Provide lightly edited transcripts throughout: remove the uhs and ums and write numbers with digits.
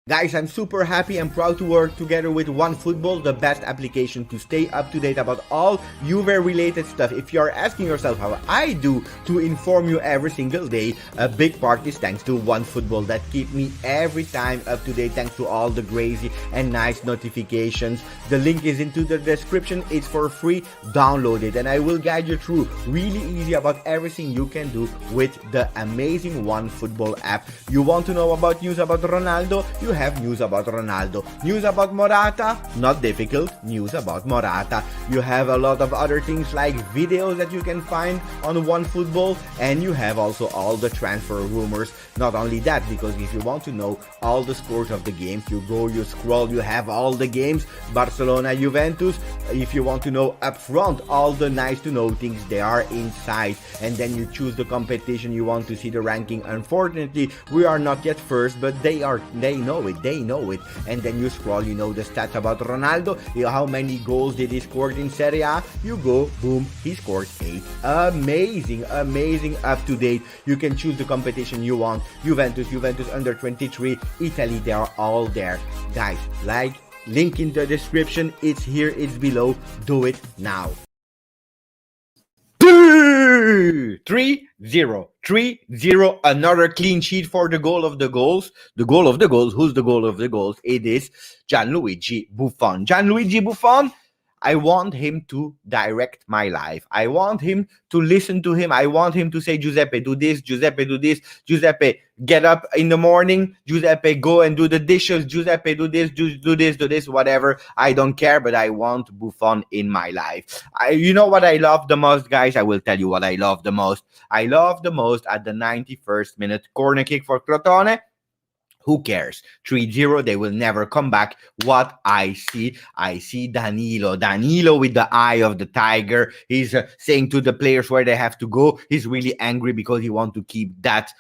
Guys, I'm super happy and proud to work together with OneFootball, the best application to stay up to date about all Juve related stuff. If you are asking yourself how I do to inform you every single day, a big part is thanks to OneFootball that keep me every time up to date thanks to all the crazy and nice notifications. The link is into the description. It's for free. Download it and I will guide you through really easy about everything you can do with the amazing OneFootball app. You want to know about news about Ronaldo? You have news about Ronaldo. News about Morata? Not difficult. News about Morata. You have a lot of other things like videos that you can find on OneFootball, and you have also all the transfer rumors. Not only that, because if you want to know all the scores of the games, you go, you scroll, you have all the games. Barcelona, Juventus. If you want to know up front all the nice to know things, they are inside. And then you choose the competition you want to see the ranking. Unfortunately, we are not yet first, but they know it, and then you scroll, you know the stats about Ronaldo, how many goals did he score in Serie A, you go, boom, he scored 8. Amazing, up to date. You can choose the competition you want. Juventus under 23, Italy, they are all there. Guys, link in the description, it's here, it's below, do it now. 3-0, another clean sheet for the goal of the goals. The goal of the goals, who's the goal of the goals? It is Gianluigi Buffon. Gianluigi Buffon, I want him to direct my life. I want him to listen to him. I want him to say, Giuseppe, do this. Giuseppe, do this. Giuseppe, get up in the morning. Giuseppe, go and do the dishes. Giuseppe, do this, do this, whatever. I don't care, but I want Buffon in my life. You know what I love the most, guys? I will tell you what I love the most. I love the most at the 91st minute corner kick for Crotone. Who cares? 3-0, they will never come back. What I see Danilo with the eye of the tiger. He's saying to the players where they have to go. He's really angry because he wants to keep that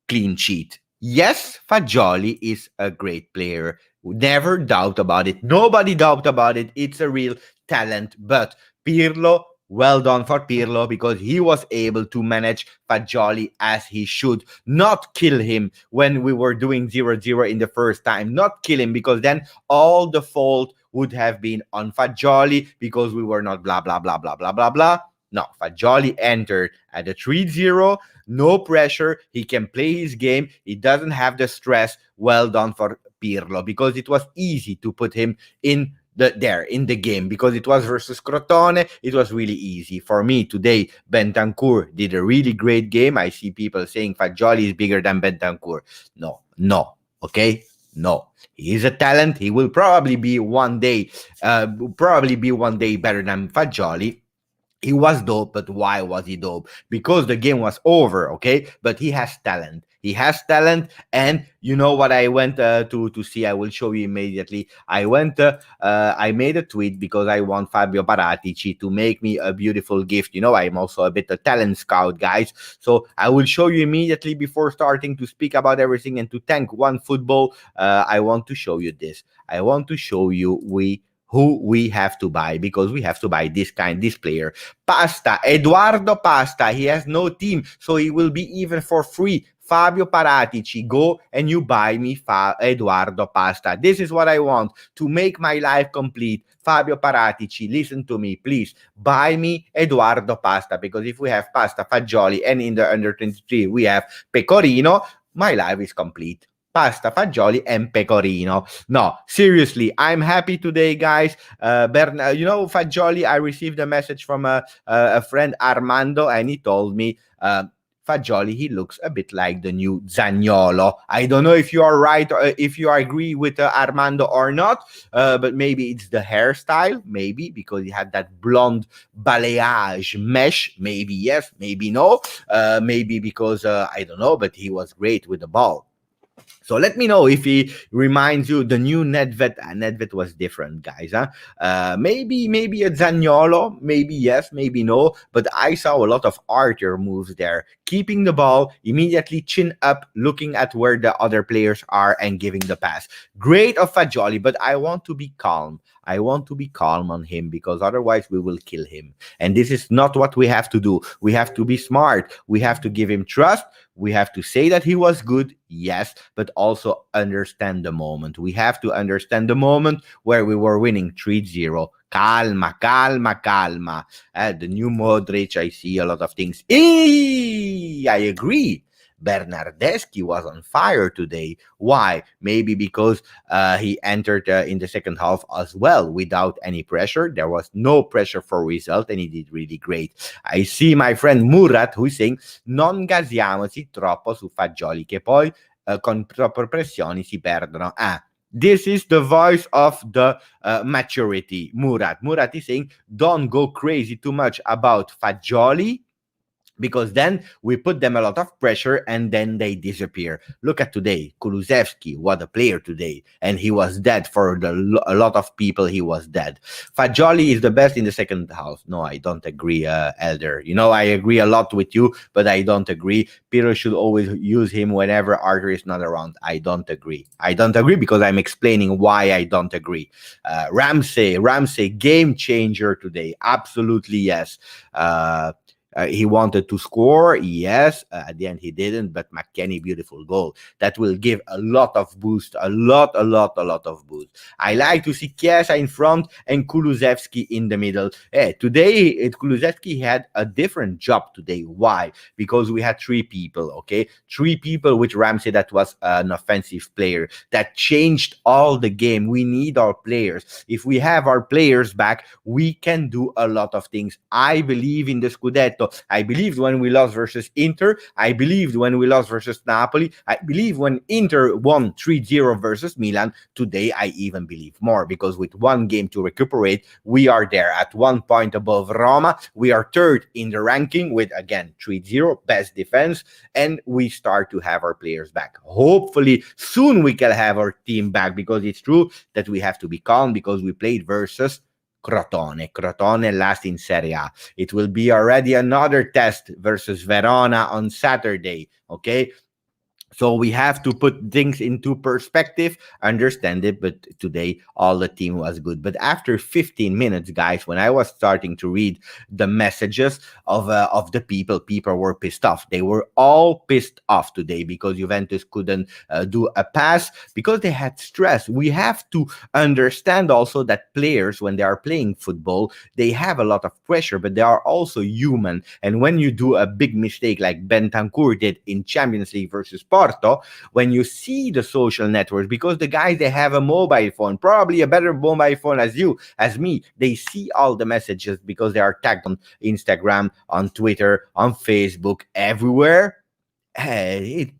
clean sheet. Yes, Fagioli is a great player. Never doubt about it. Nobody doubt about it. It's a real talent. But Pirlo, well done for Pirlo, because he was able to manage Fagioli as he should. Not kill him when we were doing 0-0 in the first time. Not kill him, because then all the fault would have been on Fagioli because we were not blah, blah, blah, blah, blah, blah, blah. No, Fagioli entered at the 3-0. No pressure. He can play his game. He doesn't have the stress. Well done for Pirlo, because it was easy to put him in the game, because it was versus Crotone. It was really easy for me today. Bentancur did a really great game. I see people saying Fagioli is bigger than Bentancur. No, okay, no. He is a talent. He will probably be one day better than Fagioli. He was dope, but why was he dope? Because the game was over, okay? But he has talent. He has talent, and you know what I went to see? I will show you immediately. I made a tweet because I want Fabio Paratici to make me a beautiful gift. You know, I'm also a bit a talent scout, guys. So I will show you immediately before starting to speak about everything and to thank OneFootball. I want to show you this. I want to show you who we have to buy, because we have to buy this player. Pasta, Eduardo Pasta. He has no team, so he will be even for free. Fabio Paratici, go and you buy me Eduardo Pasta. This is what I want to make my life complete. Fabio Paratici, listen to me, please. Buy me Eduardo Pasta, because if we have Pasta, Fagioli, and in the under 23 we have Pecorino, my life is complete. Pasta, Fagioli, and Pecorino. No, seriously, I'm happy today, guys. You know, Fagioli, I received a message from a friend, Armando, and he told me, Fagioli, he looks a bit like the new Zaniolo. I don't know if you are right, or if you agree with Armando or not, but maybe it's the hairstyle, maybe, because he had that blonde balayage mesh, maybe yes, maybe no, maybe because, I don't know, but he was great with the ball. So let me know if he reminds you the new Nedved. Nedved was different, guys. Maybe a Zaniolo, maybe yes, maybe no. But I saw a lot of artier moves there. keeping the ball, immediately chin up, looking at where the other players are and giving the pass. Great of Fagioli, but I want to be calm. I want to be calm on him because otherwise we will kill him. And this is not what we have to do. We have to be smart. We have to give him trust. We have to say that he was good, yes, but also understand the moment. We have to understand the moment where we were winning 3-0. Calma, calma, calma. The new Modric, I see a lot of things. I agree. Bernardeschi was on fire today. Why? Maybe because he entered in the second half as well without any pressure. There was no pressure for result and he did really great. I see my friend Murat who is saying non gasiamoci troppo su Fagioli che poi con troppe pressioni si perdono. This is the voice of the maturity. Murat is saying don't go crazy too much about Fagioli, because then we put them a lot of pressure and then they disappear. Look at today, Kulusevski, what a player today. And he was dead for a lot of people. He was dead. Fagioli is the best in the second half. No, I don't agree, Elder. You know, I agree a lot with you, but I don't agree. Pirlo should always use him whenever Arthur is not around. I don't agree. I don't agree because I'm explaining why I don't agree. Ramsey, game changer today. Absolutely, yes. He wanted to score, yes. At the end, he didn't. But McKennie, beautiful goal. That will give a lot of boost, a lot of boost. I like to see Chiesa in front and Kulusevski in the middle. Today, Kulusevski had a different job today. Why? Because we had three people, okay? Three people with Ramsey that was an offensive player that changed all the game. We need our players. If we have our players back, we can do a lot of things. I believe in the Scudetto. I believed when we lost versus Inter. I believed when we lost versus Napoli. I believe when Inter won 3-0 versus Milan. Today, I even believe more because with one game to recuperate, we are there at 1 point above Roma. We are third in the ranking with, again, 3-0, best defense, and we start to have our players back. Hopefully, soon we can have our team back because it's true that we have to be calm because we played versus Crotone last in Serie A. It will be already another test versus Verona on Saturday, okay? So we have to put things into perspective, understand it, but today all the team was good. But after 15 minutes, guys, when I was starting to read the messages of the people were pissed off. They were all pissed off today because Juventus couldn't do a pass because they had stress. We have to understand also that players, when they are playing football, they have a lot of pressure, but they are also human. And when you do a big mistake like Bentancur did in Champions League versus Porto, when you see the social networks, because the guys, they have a mobile phone, probably a better mobile phone as me, they see all the messages because they are tagged on Instagram, on Twitter, on Facebook, everywhere.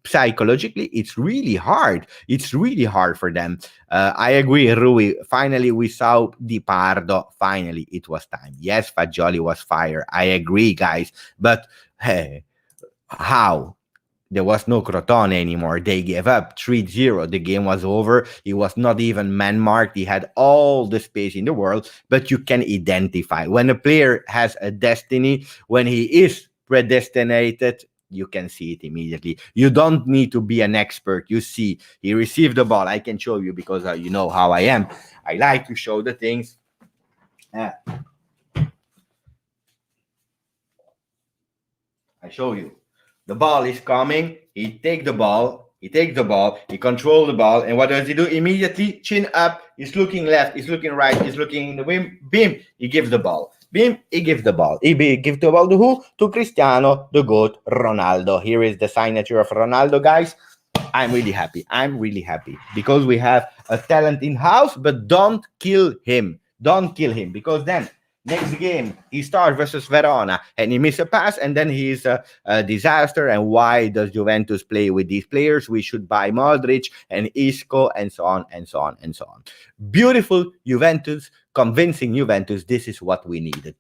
Psychologically, it's really hard. It's really hard for them. I agree, Rui. Finally, we saw Di Pardo. Finally, it was time. Yes, Fagioli was fired. I agree, guys. But how? There was no Crotone anymore. They gave up 3-0. The game was over. He was not even man-marked. He had all the space in the world. But you can identify. When a player has a destiny, when he is predestinated, you can see it immediately. You don't need to be an expert. You see, he received the ball. I can show you because you know how I am. I like to show the things. I show you. The ball is coming. He takes the ball. He controls the ball. And what does he do? Immediately, chin up. He's looking left. He's looking right. He's looking in the wind. Bim. He gives the ball. Bim. He gives the ball. He gives the ball to who? To Cristiano, the GOAT, Ronaldo. Here is the signature of Ronaldo, guys. I'm really happy. Because we have a talent in-house, but don't kill him. Because then next game, he starts versus Verona and he misses a pass and then he's a disaster. And why does Juventus play with these players? We should buy Modric and Isco and so on. Beautiful Juventus, convincing Juventus. This is what we needed.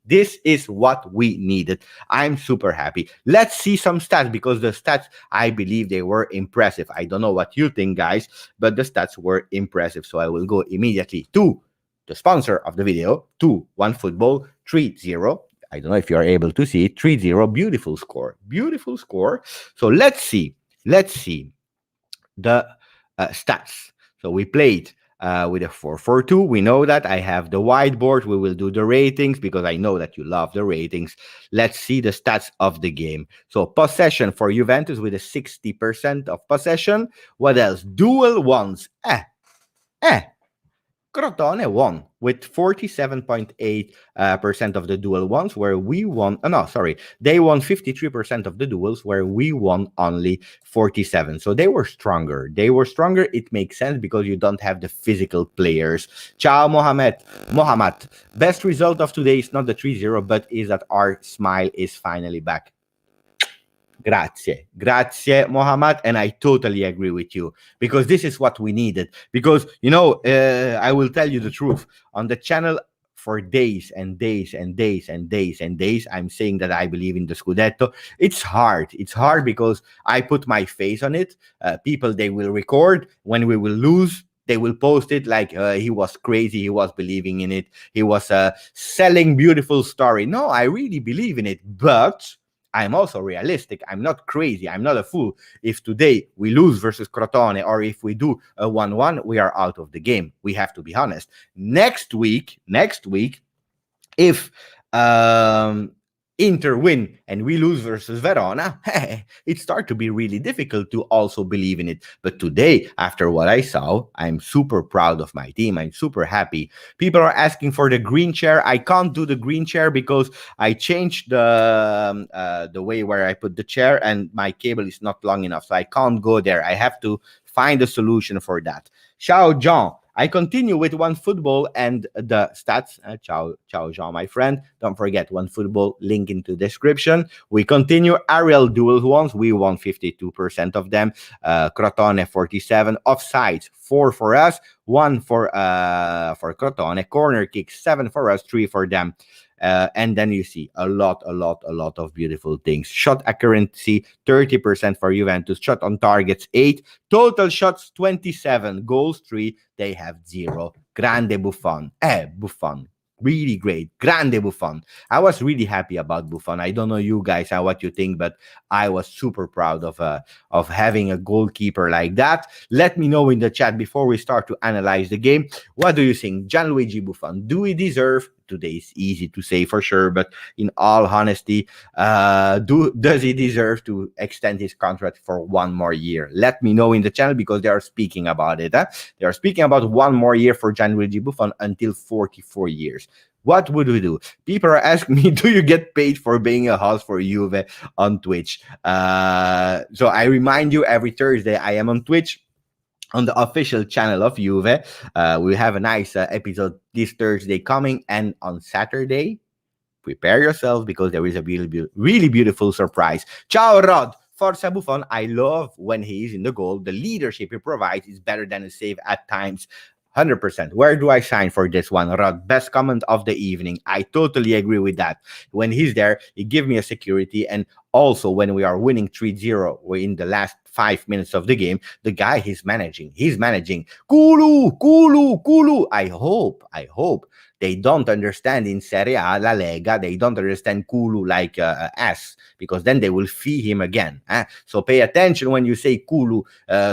I'm super happy. Let's see some stats because the stats, I believe they were impressive. I don't know what you think, guys, but the stats were impressive. So I will go immediately to the sponsor of the video, 2-1 Football, 3-0. I don't know if you are able to see it. 3-0. Beautiful score. Beautiful score. So let's see. Let's see the stats. So we played with a 4-4-2. We know that. I have the whiteboard. We will do the ratings because I know that you love the ratings. Let's see the stats of the game. So possession for Juventus with a 60% of possession. What else? Dual ones. Crotone won with 47.8% of the dual ones, where we won. Oh, no, sorry. They won 53% of the duels, where we won only 47. So they were stronger. They were stronger. It makes sense because you don't have the physical players. Ciao, Mohamed. Best result of today is not the 3-0, but is that our smile is finally back. Grazie, Mohammad, and I totally agree with you because this is what we needed. Because I will tell you the truth on the channel for days and days and days and days and days. I'm saying that I believe in the Scudetto. It's hard. It's hard because I put my face on it. People, they will record when we will lose. They will post it like he was crazy. He was believing in it. He was selling beautiful story. No, I really believe in it, but I'm also realistic. I'm not crazy. I'm not a fool. If today we lose versus Crotone or if we do a 1-1, we are out of the game. We have to be honest. Next week, if Inter win and we lose versus Verona, it starts to be really difficult to also believe in it. But today, after what I saw, I'm super proud of my team. I'm super happy. People are asking for the green chair. I can't do the green chair because I changed the way where I put the chair and my cable is not long enough. So I can't go there. I have to find a solution for that. Ciao, Jean. I continue with OneFootball and the stats. Ciao, Jean, my friend. Don't forget OneFootball, link into description. We continue aerial duel ones. We won 52% of them. Crotone 47. Offsides 4 for us, 1 for Crotone. Corner kicks 7 for us, 3 for them. And then you see a lot of beautiful things. Shot accuracy 30% for Juventus. Shot on targets 8. Total shots 27. Goals 3. They have 0. Grande Buffon. Buffon. Really great. Grande Buffon. I was really happy about Buffon. I don't know you guys what you think, but I was super proud of having a goalkeeper like that. Let me know in the chat before we start to analyze the game. What do you think? Gianluigi Buffon, do we deserve? Today is easy to say for sure, but in all honesty, does he deserve to extend his contract for 1 more year? Let me know in the channel because they are speaking about it. They are speaking about 1 more year for Gianluigi Buffon until 44 years. What would we do? People are asking me, do you get paid for being a host for Juve on Twitch? So I remind you, every Thursday I am on Twitch on the official channel of Juve. We have a nice episode this Thursday coming, and on Saturday, prepare yourselves because there is a really beautiful surprise. Ciao, Rod. Forza Buffon. I love when he is in the goal. The leadership he provides is better than a save at times. 100%. Where do I sign for this one, Rod? Best comment of the evening. I totally agree with that. When he's there, he gives me a security. And also, when we are winning 3-0, we're in the last 5 minutes of the game, the guy he's managing. Kulu. I hope they don't understand in Serie A, La Lega, they don't understand Kulu like S, because then they will fee him again. So pay attention when you say Kulu.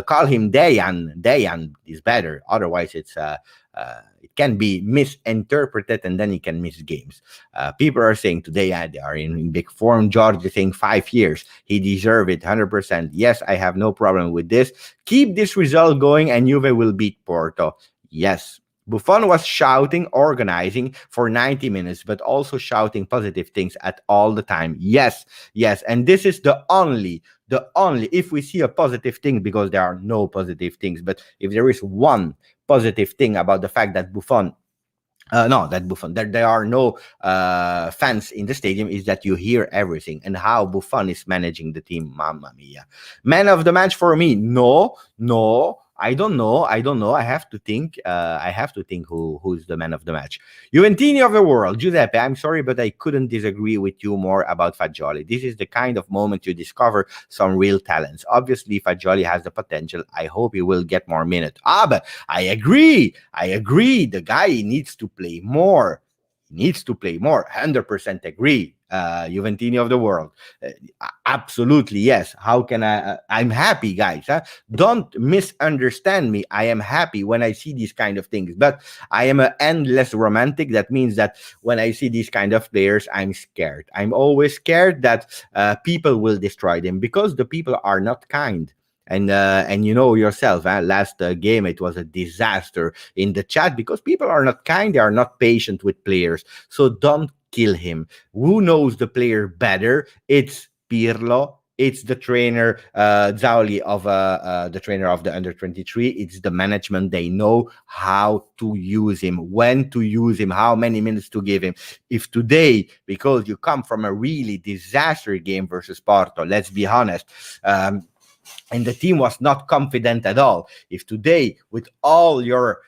Call him Dejan. Dejan is better. Otherwise, it can be misinterpreted and then he can miss games. People are saying today they are in big form. George is saying 5 years. He deserves it 100%. Yes, I have no problem with this. Keep this result going and Juve will beat Porto. Yes. Buffon was shouting, organizing for 90 minutes, but also shouting positive things at all the time. Yes. And this is the only, if we see a positive thing, because there are no positive things, but if there is one positive thing about the fact that Buffon, that there are no fans in the stadium, is that you hear everything and how Buffon is managing the team. Mamma mia. Man of the match for me? No. I don't know. I have to think. Who's the man of the match. Juventini of the world. Giuseppe, I'm sorry, but I couldn't disagree with you more about Fagioli. This is the kind of moment you discover some real talents. Obviously, Fagioli has the potential. I hope he will get more minutes. But I agree. The guy needs to play more. He needs to play more. 100% agree. Juventini of the world. Absolutely, yes. How can I'm happy, guys. Huh? Don't misunderstand me. I am happy when I see these kind of things. But I am an endless romantic. That means that when I see these kind of players, I'm scared. I'm always scared that people will destroy them because the people are not kind. And you know yourself, last game it was a disaster in the chat because people are not kind, they are not patient with players. So don't kill him. Who knows the player better? It's Pirlo. It's the trainer, Zauli the trainer of the under 23. It's the management. They know how to use him, when to use him, how many minutes to give him. If today, because you come from a really disaster game versus Porto, let's be honest, and the team was not confident at all. If today, with all your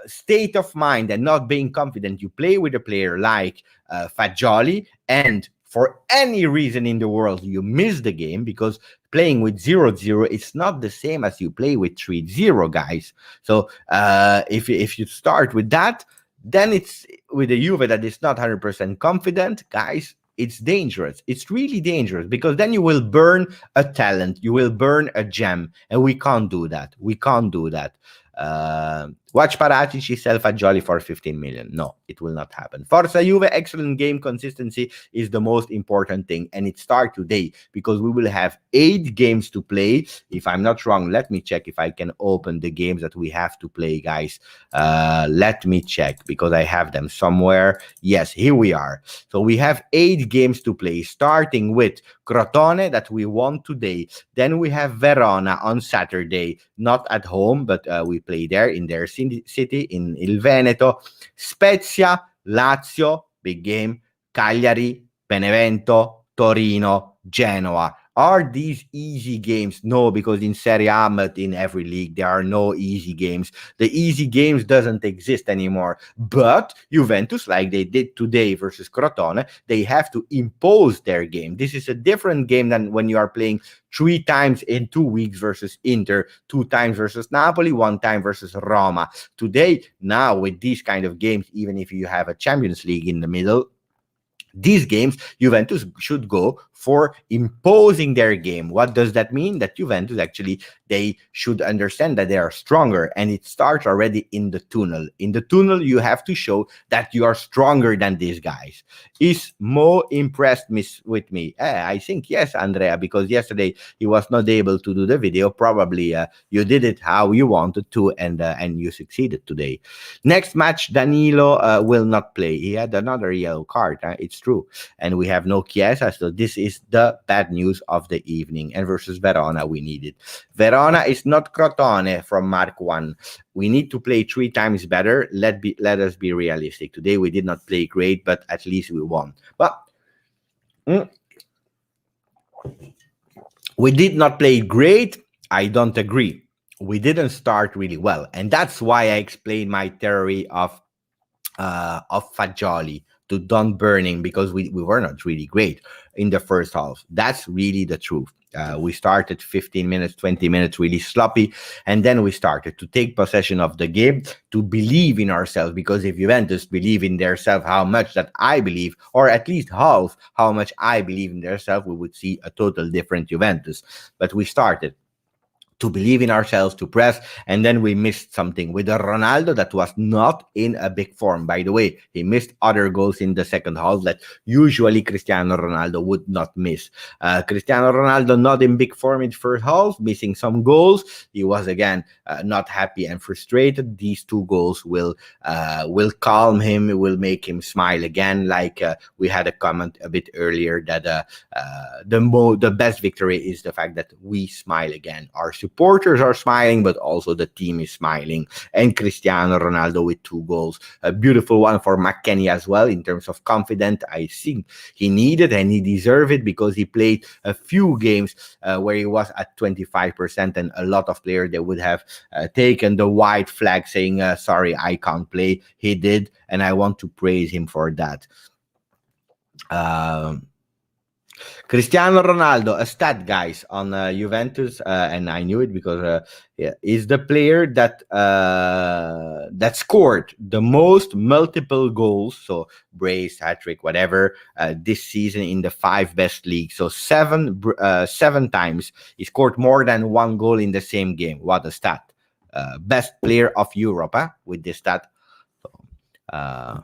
state of mind and not being confident, you play with a player like Fagioli, and for any reason in the world you miss the game, because playing with 0-0, it's not the same as you play with 3-0, guys. So if you start with that, then it's with a Juve that is not 100% confident, guys. It's dangerous. It's really dangerous because then you will burn a talent, you will burn a gem, and we can't do that. We can't do that. Watch Paratici sell Fagioli for 15 million. No, it will not happen. Forza Juve, excellent game consistency is the most important thing, and it starts today because we will have 8 games to play. If I'm not wrong, let me check if I can open the games that we have to play, guys. Let me check because I have them somewhere. Yes, here we are. So we have 8 games to play, starting with Crotone that we won today. Then we have Verona on Saturday, not at home, but we play there in their city in Il Veneto. Spezia, Lazio, big game. Cagliari, Benevento, Torino, Genoa. Are these easy games? No, because in Serie A, but in every league, there are no easy games. The easy games doesn't exist anymore. But Juventus, like they did today versus Crotone, they have to impose their game. This is a different game than when you are playing 3 times in 2 weeks versus Inter, 2 times versus Napoli, 1 time versus Roma. Today, now with these kind of games, even if you have a Champions League in the middle, these games, Juventus should go for imposing their game. What does that mean? That Juventus actually, they should understand that they are stronger, and it starts already in the tunnel. In the tunnel, you have to show that you are stronger than these guys. Is Mo impressed with me? I think yes, Andrea, because yesterday he was not able to do the video. Probably you did it how you wanted to, and you succeeded today. Next match, Danilo will not play. He had another yellow card. It's true. And we have no Chiesa, so this is the bad news of the evening. And versus Verona, we need it. Verona is not Crotone from Mark 1. We need to play 3 times better. Let us be realistic. Today we did not play great, but at least we won. But we did not play great. I don't agree. We didn't start really well. And that's why I explained my theory of Fagioli to Don Burning, because we were not really great in the first half. That's really the truth. We started 15 minutes, 20 minutes really sloppy, and then we started to take possession of the game, to believe in ourselves, because if Juventus believe in themselves how much that I believe, or at least half how much I believe in themselves, we would see a total different Juventus. But we started to believe in ourselves, to press, and then we missed something with a Ronaldo that was not in a big form. By the way, he missed other goals in the second half that usually Cristiano Ronaldo would not miss. Cristiano Ronaldo not in big form in the first half, missing some goals. He was again not happy and frustrated. These 2 goals will calm him, will make him smile again. Like we had a comment a bit earlier that the best victory is the fact that we smile again. Our supporters are smiling, but also the team is smiling. And Cristiano Ronaldo with 2 goals. A beautiful one for McKennie as well in terms of confidence. I think he needed and he deserved it because he played a few games where he was at 25%, and a lot of players, they would have taken the white flag saying, sorry, I can't play. He did, and I want to praise him for that. Cristiano Ronaldo, a stat, guys, on Juventus, and I knew it because yeah, is the player that scored the most multiple goals, so brace, hat trick, whatever, this season in the five best leagues. So seven times he scored more than one goal in the same game. What a stat! Best player of Europe, huh, with this stat. So, uh,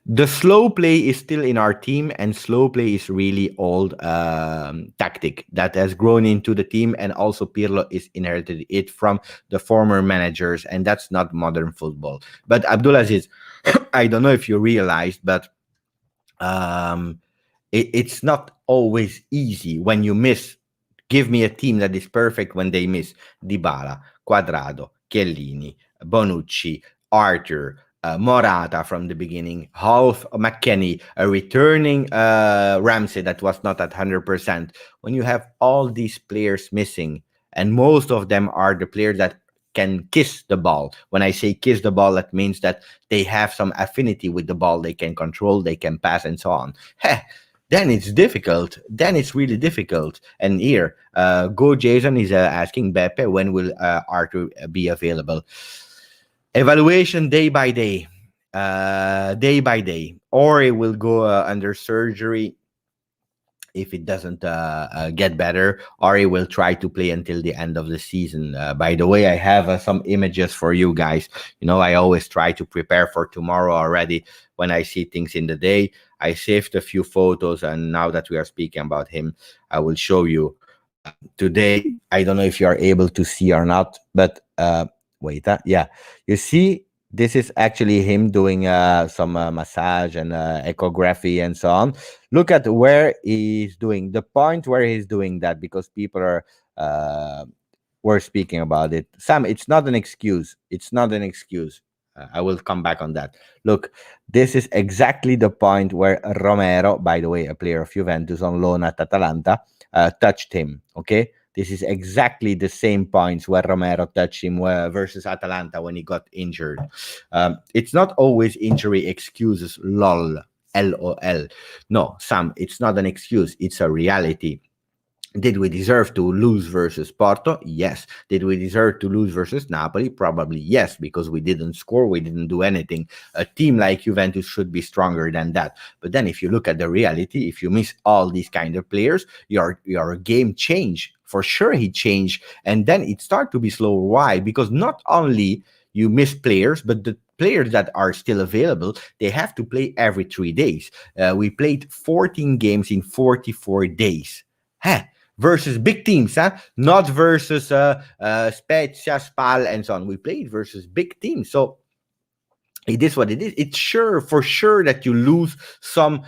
the slow play is still in our team, and slow play is really old tactic that has grown into the team, and also Pirlo is inherited it from the former managers, and that's not modern football. But Abdulaziz, I don't know if you realized, but um, it's not always easy when you miss. Give me a team that is perfect when they miss Dybala, Quadrado, Chiellini, Bonucci, Arthur, Morata from the beginning, half McKennie, a returning Ramsey that was not at 100%. When you have all these players missing, and most of them are the players that can kiss the ball. When I say kiss the ball, that means that they have some affinity with the ball. They can control, they can pass, and so on. Then it's difficult. Then it's really difficult. And here, Go Jason is asking Beppe, when will Arthur be available? Evaluation day by day, or it will go under surgery if it doesn't get better, or he will try to play until the end of the season. By the way, I have some images for you guys. You know, I always try to prepare for tomorrow already when I see things in the day. I saved a few photos, and now that we are speaking about him, I will show you. Today, I don't know if you are able to see or not, but wait, yeah, you see, this is actually him doing some massage and echography and so on. Look at where he's doing the point where he's doing that, because people are were speaking about it. Sam, it's not an excuse. It's not an excuse. I will come back on that. Look, this is exactly the point where Romero, by the way, a player of Juventus on loan at Atalanta, touched him. Okay, this is exactly the same points where Romero touched him versus Atalanta when he got injured. It's not always injury excuses. Lol, LOL. No, Sam, it's not an excuse. It's a reality. Did we deserve to lose versus Porto? Yes. Did we deserve to lose versus Napoli? Probably yes, because we didn't score, we didn't do anything. A team like Juventus should be stronger than that. But then if you look at the reality, if you miss all these kind of players, your game change. For sure he changed. And then it started to be slower. Why? Because not only you miss players, but the players that are still available, they have to play every 3 days. We played 14 games in 44 days. Huh? Versus big teams, huh? Not versus Spezia, Spal, and so on. We played versus big teams. So it is what it is. It's for sure that you lose some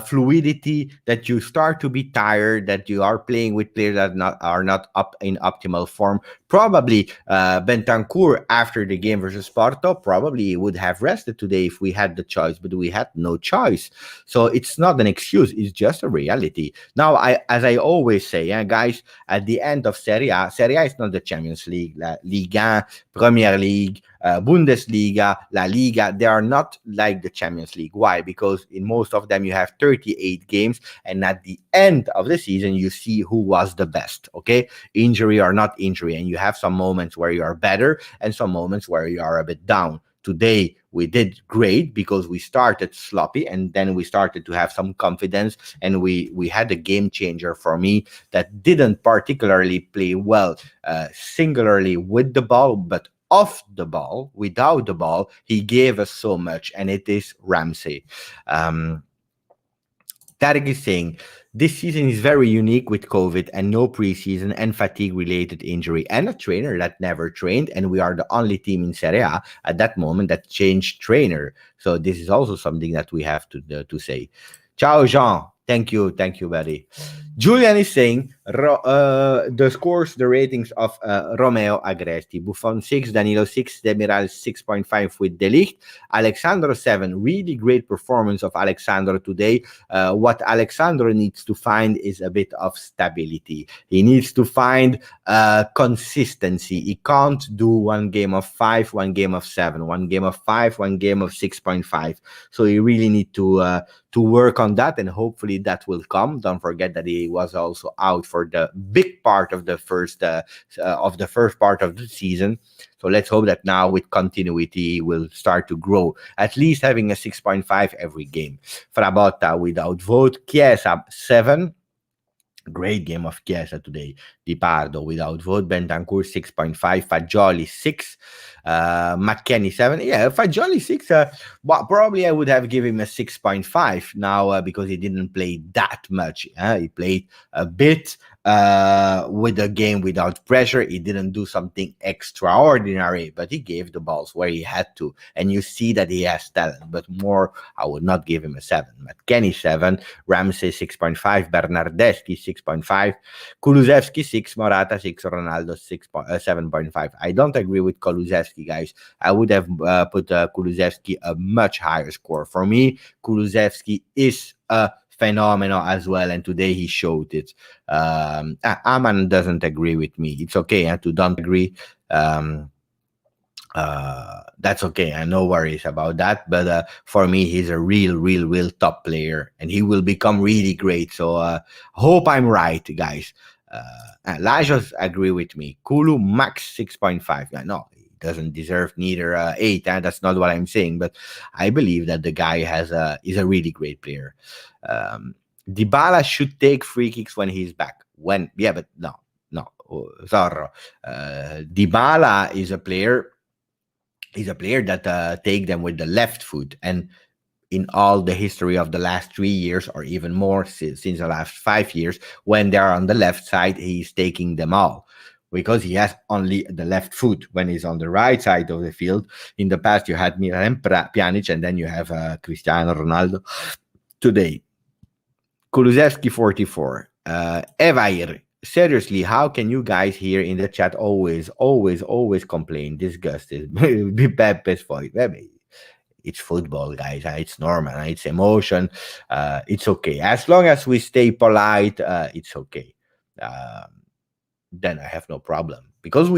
fluidity, that you start to be tired, that you are playing with players that are not up in optimal form. Probably Bentancur, after the game versus Porto, probably would have rested today if we had the choice, but we had no choice. So it's not an excuse, it's just a reality. Now, as I always say, guys, at the end of Serie A is not the Champions League, La Liga, Premier League, Bundesliga, La Liga. They are not like the Champions League. Why? Because in most of them you have 38 games, and at the end of the season you see who was the best. Okay, injury or not injury, and you have some moments where you are better and some moments where you are a bit down. Today we did great because we started sloppy, and then we started to have some confidence, and we had a game changer for me that didn't particularly play well singularly with the ball, but off the ball, without the ball, he gave us so much, and it is Ramsey. Tarek is saying, this season is very unique with COVID and no preseason and fatigue-related injury, and a trainer that never trained, and we are the only team in Serie A at that moment that changed trainer. So this is also something that we have to say. Ciao, Jean. Thank you, buddy. Julian is saying, The scores, the ratings of Romeo Agresti. Buffon 6, Danilo 6, Demiral 6.5 with De Ligt. Alexandro 7. Really great performance of Alexandro today. What Alexandro needs to find is a bit of stability. He needs to find consistency. He can't do one game of 5, one game of 7, one game of 5, one game of 6.5. So he really need to work on that, and hopefully that will come. Don't forget that he was also out for the big part of the first part of the season. So let's hope that now with continuity will start to grow, at least having a 6.5 every game. Frabotta without vote. Chiesa 7. Great game of Chiesa today. Di Pardo without vote. Bentancur 6.5. Fagioli 6. McKennie 7. Yeah, Fagioli 6. Well, probably I would have given him a 6.5 now because he didn't play that much. He played a bit with the game without pressure. He didn't do something extraordinary, but he gave the balls where he had to. And you see that he has talent, but more, I would not give him a 7. McKennie 7. Ramsey 6.5. Bernardeschi 6.5. Kulusevski 6. Morata 6. Ronaldo 7.5. I don't agree with Kulusevski, guys. I would have put Kulusevski a much higher score. For me, Kulusevski is a phenomenal as well, and today he showed it. Aman doesn't agree with me. It's okay to don't agree. That's okay. No worries about that. But for me, he's a real top player, and he will become really great. So hope I'm right, guys. Lajos agree with me. Kulu max 6.5. No, he doesn't deserve neither 8. That's not what I'm saying. But I believe that the guy is a really great player. Dybala should take free kicks when he's back. But no. Zorro. Dybala is a player. He's a player that take them with the left foot, and in all the history of the last 3 years, or even more since the last 5 years, when they're on the left side, he's taking them all because he has only the left foot. When he's on the right side of the field, in the past you had Milan Pjanic, and then you have Cristiano Ronaldo. Today, Kulusevski 44. Evair. Seriously, how can you guys here in the chat always complain? Disgusted. Be Pepe's voice. It's football, guys. It's normal. It's emotion. It's okay. As long as we stay polite, it's okay. Then I have no problem. Because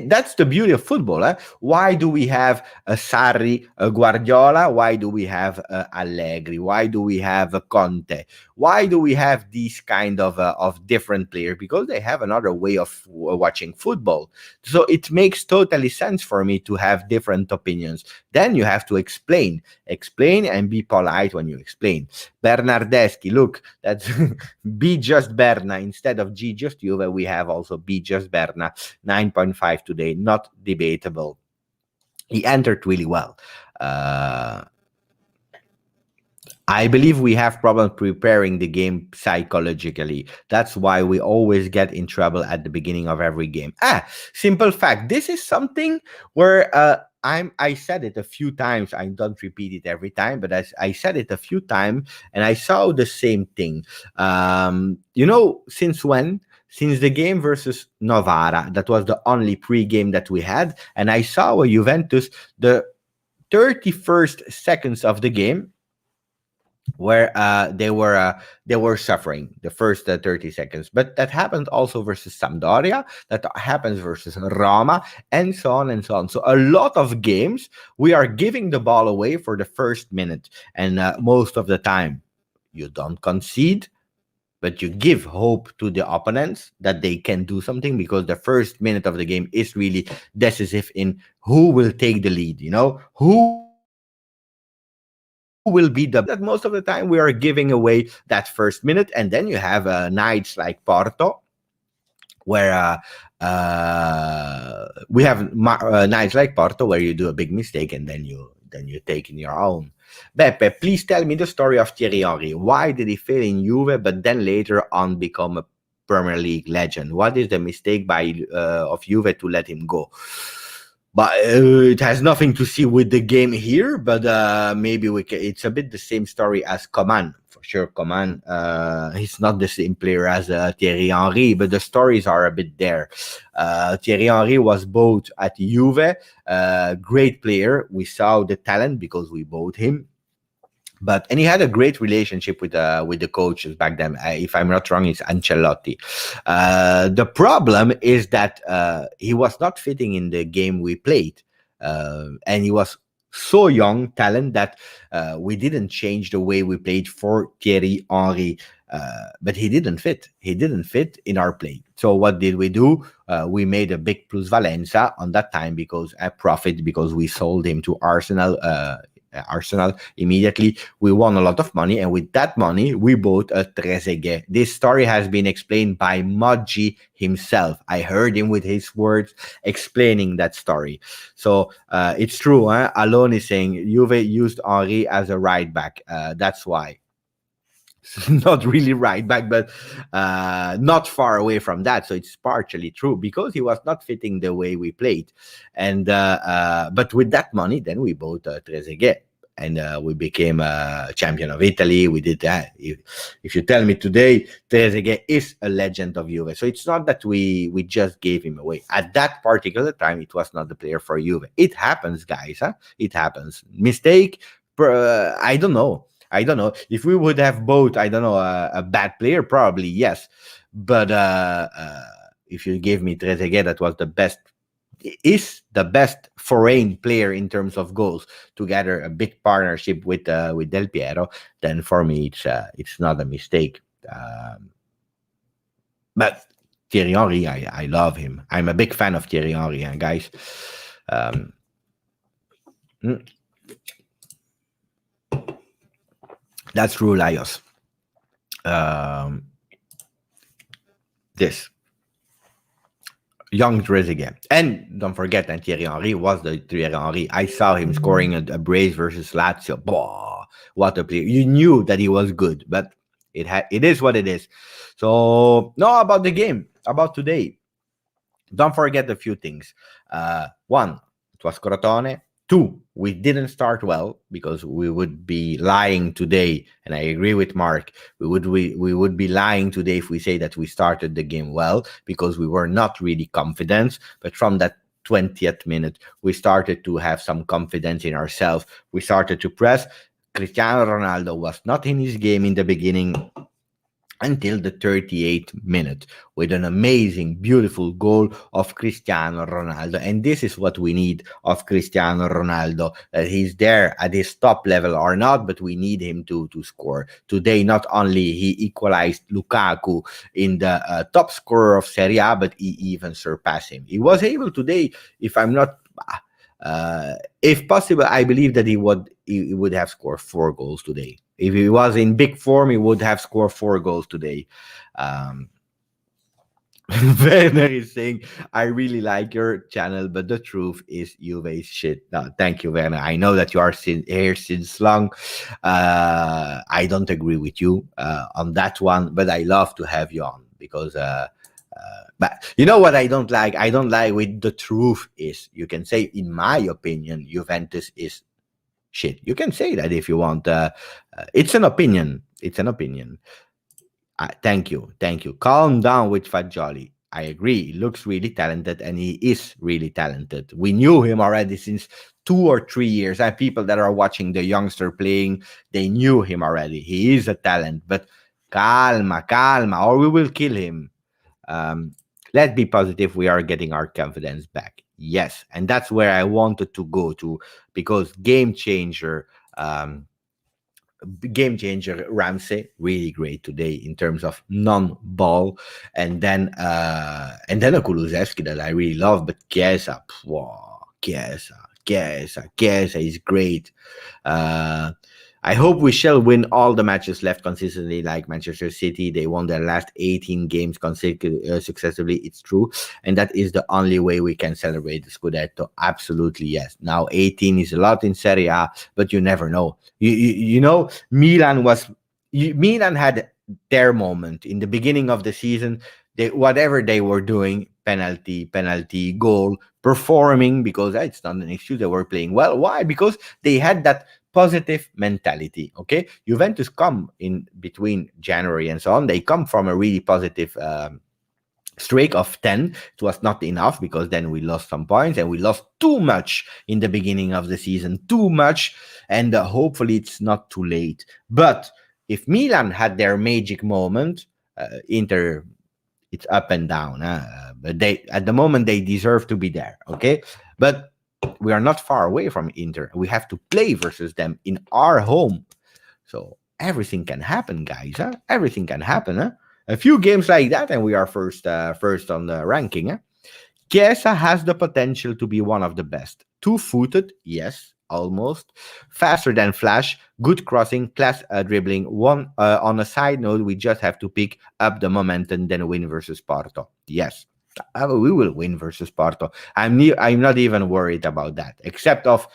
that's the beauty of football. Why do we have a Sarri, a Guardiola? Why do we have Allegri? Why do we have a Conte? Why do we have these kind of different players? Because they have another way of watching football. So it makes totally sense for me to have different opinions. Then you have to explain and be polite when you explain. Bernardeschi, look, that's Be Just Berna instead of GJustjuve. We have also Be Just Berna. 9.5 today, not debatable. He entered really well. I believe we have problems preparing the game psychologically. That's why we always get in trouble at the beginning of every game. Simple fact. This is something where I said it a few times. I don't repeat it every time, but I said it a few times, and I saw the same thing. Since when? Since the game versus Novara, that was the only pre-game that we had, and I saw a Juventus the 31st seconds of the game where they were suffering the first 30 seconds. But that happened also versus Sampdoria, that happens versus Roma, and so on and so on. So a lot of games we are giving the ball away for the first minute, and most of the time you don't concede, but you give hope to the opponents that they can do something, because the first minute of the game is really decisive in who will take the lead, who will be that most of the time we are giving away that first minute. And then you have nights like Porto, where we have nights like Porto where you do a big mistake and then you take in your own. Beppe, please tell me the story of Thierry Henry. Why did he fail in Juve, but then later on become a Premier League legend? What is the mistake of Juve to let him go? But it has nothing to see with the game here, but maybe it's a bit the same story as Coman, for sure, Coman. He's not the same player as Thierry Henry, but the stories are a bit there. Thierry Henry was bought at Juve, great player. We saw the talent because we bought him. But and he had a great relationship with the coaches back then. If I'm not wrong, it's Ancelotti. The problem is that he was not fitting in the game we played, and he was so young talent that we didn't change the way we played for Thierry Henry. But he didn't fit. He didn't fit in our play. So what did we do? We made a big plus Valenza on that time because I profit because we sold him to Arsenal. Arsenal immediately. We won a lot of money, and with that money, we bought a Trezeguet. This story has been explained by Moggi himself. I heard him with his words explaining that story. So it's true. Alone is saying Juve used Henry as a right back. That's why. Not really right back, but not far away from that. So it's partially true because he was not fitting the way we played. And but with that money, then we bought Trezeguet. And we became a champion of Italy. We did that. If you tell me today, Trezeguet is a legend of Juve. So it's not that we just gave him away. At that particular time, it was not the player for Juve. It happens, guys. It happens. Mistake. I don't know. If we would have bought, I don't know, a bad player, probably yes. But if you gave me Trezeguet, that was is the best foreign player in terms of goals, together a big partnership with Del Piero, then for me it's not a mistake. But Thierry Henry, I love him. I'm a big fan of Thierry Henry, guys. That's true, Laios. This young Trezeguet. And don't forget that Thierry Henry was the Thierry Henry. I saw him scoring a brace versus Lazio. Boah, what a player. You knew that he was good, but it is what it is. So, no, about the game, about today. Don't forget a few things. One, it was Crotone. Two, we didn't start well because we would be lying today, and I agree with Mark. We would be lying today if we say that we started the game well because we were not really confident. But from that 20th minute, we started to have some confidence in ourselves. We started to press. Cristiano Ronaldo was not in his game in the beginning until the 38th minute with an amazing, beautiful goal of Cristiano Ronaldo. And this is what we need of Cristiano Ronaldo, that he's there at his top level or not, but we need him to score. Today, not only he equalized Lukaku in the top scorer of Serie A, but he even surpassed him. He was able today, if I'm not... if possible, I believe that he would have scored 4 goals today. If he was in big form, he would have scored 4 goals today. Werner is saying, I really like your channel, but the truth is Juve is shit. No, thank you, Werner. I know that you are here since long. I don't agree with you on that one, but I love to have you on because... but you know what I don't like? I don't like with the truth is, you can say, in my opinion, Juventus is shit. You can say that if you want. It's an opinion. It's an opinion. Thank you. Calm down with Fagioli. I agree. He looks really talented, and he is really talented. We knew him already since 2 or 3 years. And people that are watching the youngster playing, they knew him already. He is a talent. But calma, or we will kill him. Let's be positive. We are getting our confidence back. Yes, and that's where I wanted to go to, because game changer Ramsey really great today in terms of non-ball, and then a Kulusevski that I really love, but Chiesa is great. I hope we shall win all the matches left consistently, like Manchester City. They won their last 18 games successively. It's true. And that is the only way we can celebrate the Scudetto. Absolutely, yes. Now, 18 is a lot in Serie A, but you never know. You know, Milan had their moment in the beginning of the season. Whatever they were doing, penalty, goal, performing, because it's not an excuse. They were playing well. Why? Because they had that positive mentality. Okay, Juventus come in between January and so on. They come from a really positive streak of 10. It was not enough because then we lost some points and we lost too much in the beginning of the season, too much. And hopefully it's not too late. But if Milan had their magic moment, Inter, it's up and down. But they, at the moment, they deserve to be there. Okay, but we are not far away from Inter. We have to play versus them in our home, so everything can happen, guys. Everything can happen. A few games like that, and we are first on the ranking. Chiesa has the potential to be one of the best. Two-footed, yes, almost. Faster than Flash, good crossing, class dribbling. One on a side note, we just have to pick up the momentum, then win versus Porto. Yes, we will win versus Porto. I'm not even worried about that, except of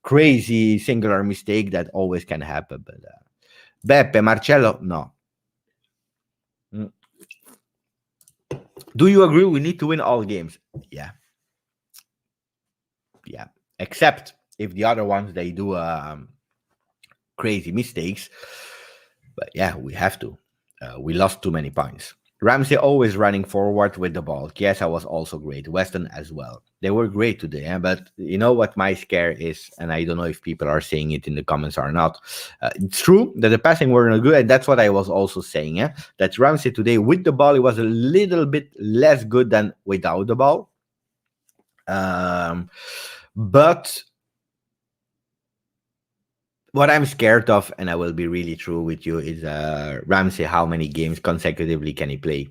crazy singular mistake that always can happen. But Beppe, Marcello, no. Do you agree we need to win all games? Yeah. Except if the other ones, they do crazy mistakes. But yeah, we have to. We lost too many points. Ramsey always running forward with the ball. Chiesa was also great. Weston as well. They were great today. But you know what my scare is? And I don't know if people are saying it in the comments or not. It's true that the passing were not good. And that's what I was also saying. That Ramsey today with the ball, it was a little bit less good than without the ball. But what I'm scared of, and I will be really true with you, is Ramsey, how many games consecutively can he play?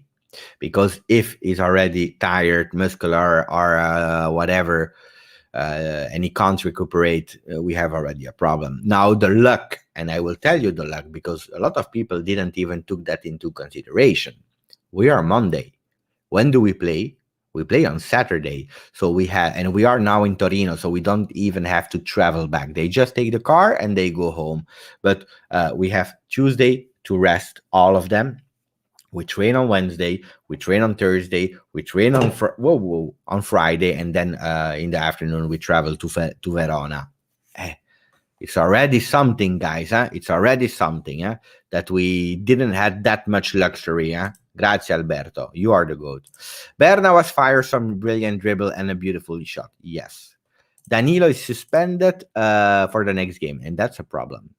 Because if he's already tired, muscular, or whatever, and he can't recuperate, we have already a problem. Now, the luck, and I will tell you the luck, because a lot of people didn't even took that into consideration. We are Monday. When do we play? We play on Saturday. So we are now in Torino, so we don't even have to travel back. They just take the car and they go home. But we have Tuesday to rest, all of them. We train on Wednesday, we train on Thursday, we train on Friday, and then in the afternoon we travel to Verona. It's already something, guys. It's already something that we didn't have that much luxury. Grazie, Alberto. You are the GOAT. Berna was fired, some brilliant dribble and a beautiful shot. Yes. Danilo is suspended for the next game, and that's a problem.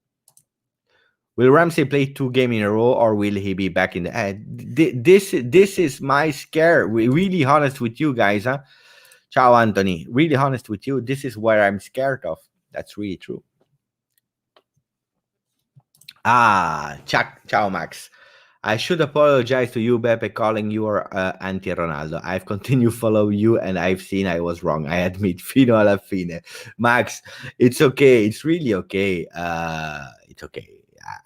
Will Ramsey play 2 games in a row, or will he be back in the... This is my scare. We're really honest with you, guys. Ciao, Anthony. Really honest with you. This is where I'm scared of. That's really true. Ciao, Max. I should apologize to you, Beppe, calling you anti-Ronaldo. I've continued to follow you, and I've seen I was wrong. I admit, fino alla fine. Max, it's okay. It's really okay. It's okay.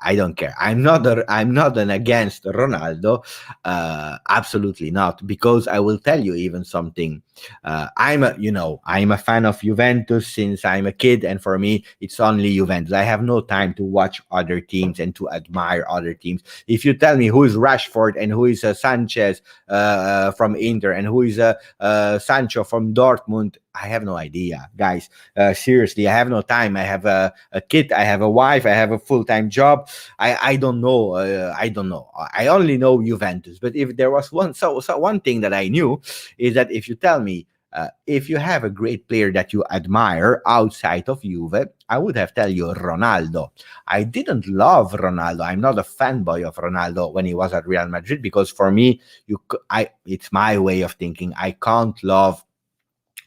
I don't care. I'm not an against Ronaldo. Absolutely not. Because I will tell you even something. I'm a fan of Juventus since I'm a kid, and for me, it's only Juventus. I have no time to watch other teams and to admire other teams. If you tell me who is Rashford and who is Sanchez from Inter and who is Sancho from Dortmund, I have no idea, guys. Seriously, I have no time. I have a kid. I have a wife. I have a full-time job. I don't know. I don't know. I only know Juventus. But if there was one thing that I knew is that if you tell me if you have a great player that you admire outside of Juve, I would have tell you Ronaldo. I didn't love Ronaldo. I'm not a fanboy of Ronaldo when he was at Real Madrid, because for me, it's my way of thinking. I can't love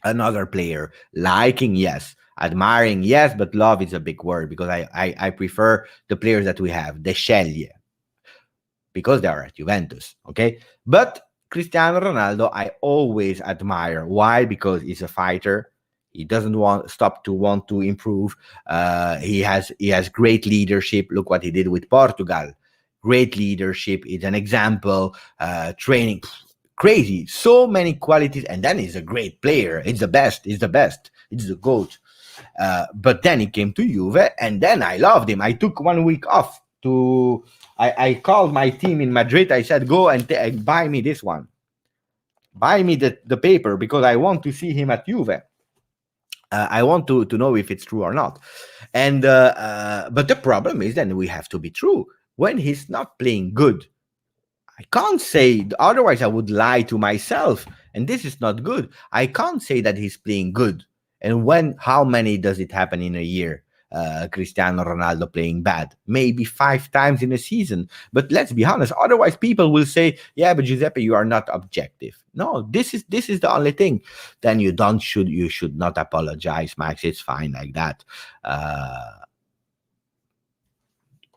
another player. Liking, yes. Admiring, yes, but love is a big word, because I prefer the players that we have, the Sceglie, because they are at Juventus, okay? But Cristiano Ronaldo, I always admire. Why? Because he's a fighter. He doesn't want to improve. He has great leadership. Look what he did with Portugal. Great leadership. He's an example. Training, crazy. So many qualities. And then he's a great player. It's the best. It's the GOAT. But then he came to Juve, and then I loved him. I took 1 week off to... I called my team in Madrid. I said, go and buy me this one. Buy me the paper, because I want to see him at Juve. I want to know if it's true or not. And but the problem is, then we have to be true. When he's not playing good, I can't say, otherwise I would lie to myself, and this is not good. I can't say that he's playing good. And when, how many does it happen in a year? Cristiano Ronaldo playing bad, maybe 5 times in a season. But let's be honest. Otherwise, people will say, "Yeah, but Giuseppe, you are not objective." No, this is the only thing. Then you should not apologize, Max. It's fine like that.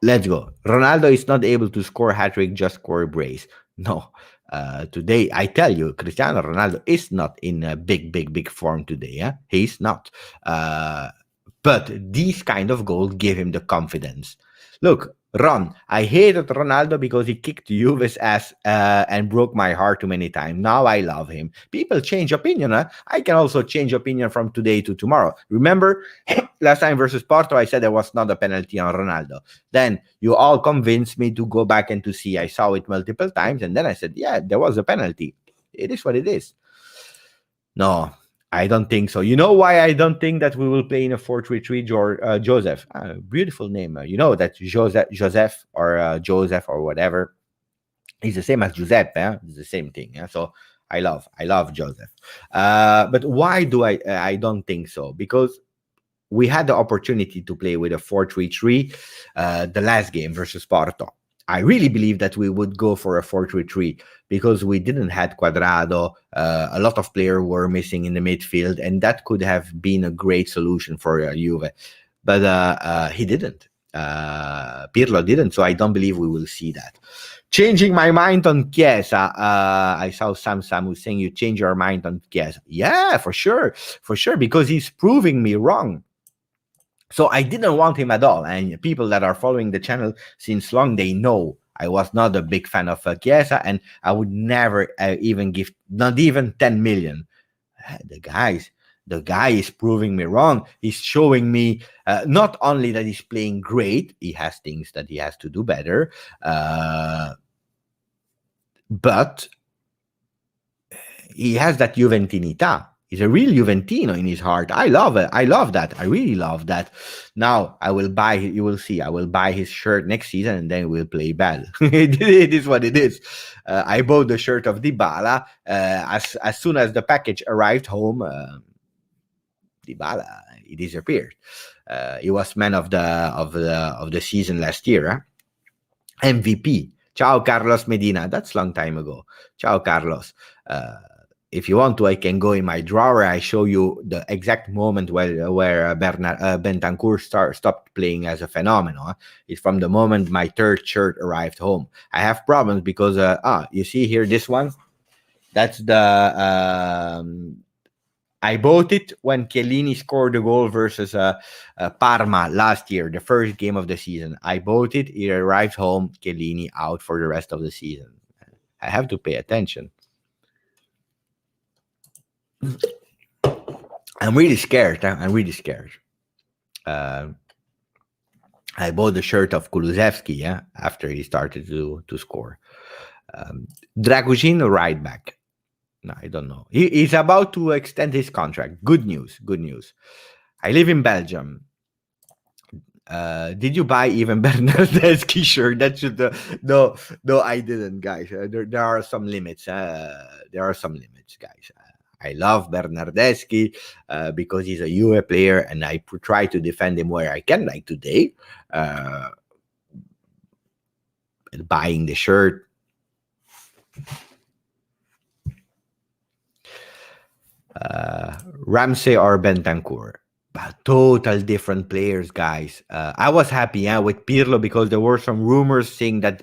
Let's go. Ronaldo is not able to score hat trick, just score brace. No. Today, I tell you, Cristiano Ronaldo is not in a big form today. Yeah? He's not. But these kind of goals give him the confidence. Look, Ron, I hated Ronaldo because he kicked Juve's ass and broke my heart too many times. Now I love him. People change opinion. Huh? I can also change opinion from today to tomorrow. Remember, last time versus Porto, I said there was not a penalty on Ronaldo. Then you all convinced me to go back and to see. I saw it multiple times, and then I said, yeah, there was a penalty. It is what it is. No, I don't think so. You know why I don't think that we will play in a 4-3-3, Joseph? Beautiful name. You know that Joseph or Joseph or whatever is the same as Giuseppe. It's the same thing. Yeah? So I love Joseph. But why do I don't think so? Because we had the opportunity to play with a 4-3-3 the last game versus Porto. I really believe that we would go for a 4-3-3 because we didn't have Quadrado. A lot of players were missing in the midfield, and that could have been a great solution for Juve. But he didn't. Pirlo didn't, so I don't believe we will see that. Changing my mind on Chiesa. I saw Sam who's saying you change your mind on Chiesa. Yeah, for sure, because he's proving me wrong. So I didn't want him at all. And people that are following the channel since long, they know I was not a big fan of Chiesa, and I would never even give, not even 10 million. The guy is proving me wrong. He's showing me not only that he's playing great, he has things that he has to do better, but he has that Juventinità. He's a real Juventino in his heart. I love it. I love that. I really love that. Now I will buy. You will see. I will buy his shirt next season, and then we'll play bad. It is what it is. I bought the shirt of Dybala. As soon as the package arrived home, Dybala he disappeared. He was man of the season last year. Huh? MVP. Ciao Carlos Medina. That's a long time ago. Ciao Carlos. If you want to, I can go in my drawer. I show you the exact moment where Bentancur stopped playing as a phenomenon. It's from the moment my third shirt arrived home. I have problems because you see here this one. That's the I bought it when Chiellini scored the goal versus Parma last year, the first game of the season. I bought it. It arrived home. Chiellini out for the rest of the season. I have to pay attention. I'm really scared. I bought the shirt of Kulusevski, after he started to score. Dragujin right back. No, I don't know. He's about to extend his contract. Good news. I live in Belgium. Did you buy even Bernardeschi shirt? That should no, I didn't, guys. There are some limits. Guys. I love Bernardeschi because he's a Juve player, and I try to defend him where I can, like today. Buying the shirt. Ramsey or Bentancur. Total different players, guys. I was happy with Pirlo because there were some rumors saying that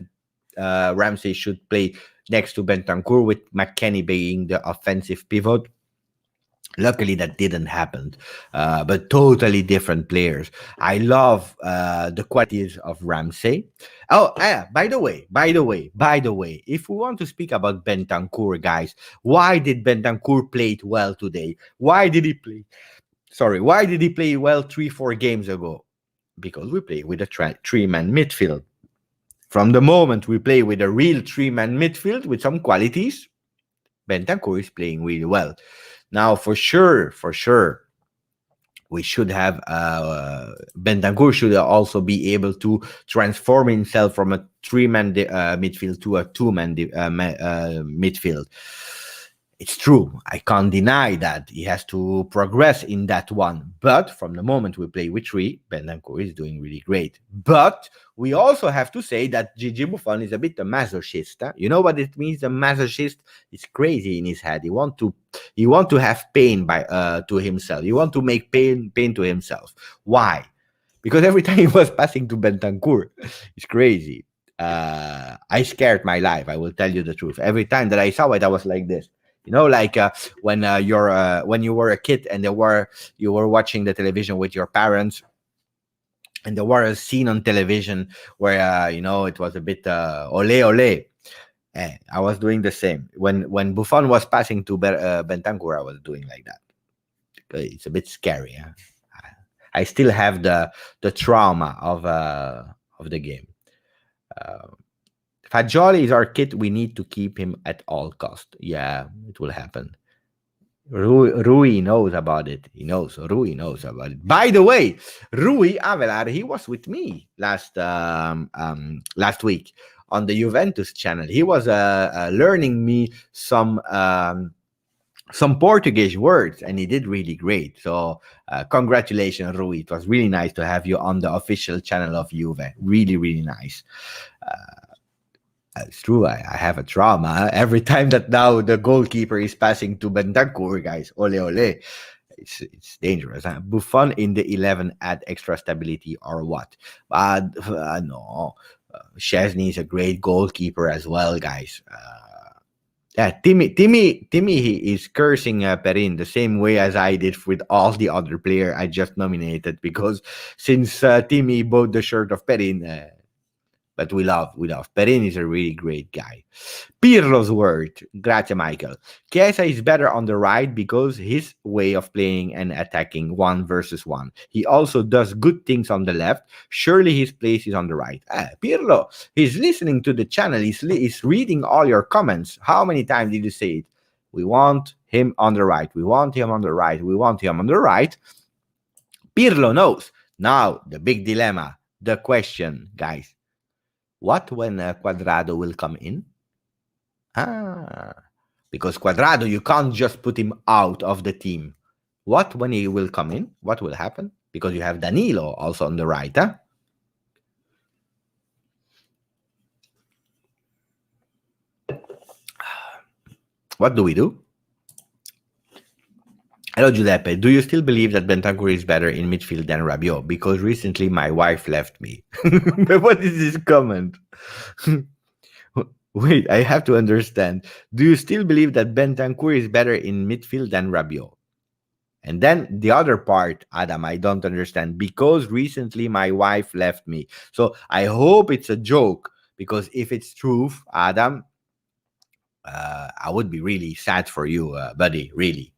Ramsey should play next to Bentancur, with McKennie being the offensive pivot. Luckily, that didn't happen. But totally different players. I love the qualities of Ramsey. Oh, by the way, if we want to speak about Bentancur, guys, why did Bentancur play it well today? Why did he play well 3-4 games ago? Because we play with a 3-man midfield. From the moment we play with a real 3-man midfield with some qualities, Bentancur is playing really well. Now, for sure, we should have Bentancur should also be able to transform himself from a three-man midfield to a two-man midfield. It's true. I can't deny that he has to progress in that one. But from the moment we play with three, Bentancur is doing really great. But we also have to say that Gigi Buffon is a bit a masochist. Huh? You know what it means? A masochist is crazy in his head. He want to have pain to himself. He want to make pain to himself. Why? Because every time he was passing to Bentancur, it's crazy. I scared my life. I will tell you the truth. Every time that I saw it, I was like this. You know, like when you were a kid and you were watching the television with your parents, and there was a scene on television where it was a bit ole ole. I was doing the same when Buffon was passing to Bentancur. I was doing like that. It's a bit scary. Huh? I still have the trauma of the game. Fagioli is our kid. We need to keep him at all cost. Yeah, it will happen. Rui knows about it. Rui knows about it. By the way, Rui Avelar, he was with me last week on the Juventus channel. He was learning me some Portuguese words, and he did really great. So congratulations, Rui. It was really nice to have you on the official channel of Juve. Really, really nice. It's true. I have a trauma every time that now the goalkeeper is passing to Bentancur, guys. Ole ole. It's dangerous. Huh? Buffon in the 11 add extra stability or what? No. Szczesny is a great goalkeeper as well, guys. Timmy he is cursing Perin the same way as I did with all the other players I just nominated, because since Timmy bought the shirt of Perin, but we love. Perin is a really great guy. Pirlo's word. Grazie, Michael. Chiesa is better on the right because his way of playing and attacking 1 versus 1. He also does good things on the left. Surely his place is on the right. Pirlo, he's listening to the channel. He's reading all your comments. How many times did you say it? We want him on the right. We want him on the right. We want him on the right. Pirlo knows. Now, the big dilemma. The question, guys. What when Cuadrado will come in? Because Cuadrado, you can't just put him out of the team. What when he will come in? What will happen? Because you have Danilo also on the right. Huh? What do we do? Hello, Giuseppe. Do you still believe that Bentancur is better in midfield than Rabiot? Because recently my wife left me. What is this comment? Wait, I have to understand. Do you still believe that Bentancur is better in midfield than Rabiot? And then the other part, Adam, I don't understand. Because recently my wife left me. So I hope it's a joke. Because if it's true, Adam, I would be really sad for you, buddy, really.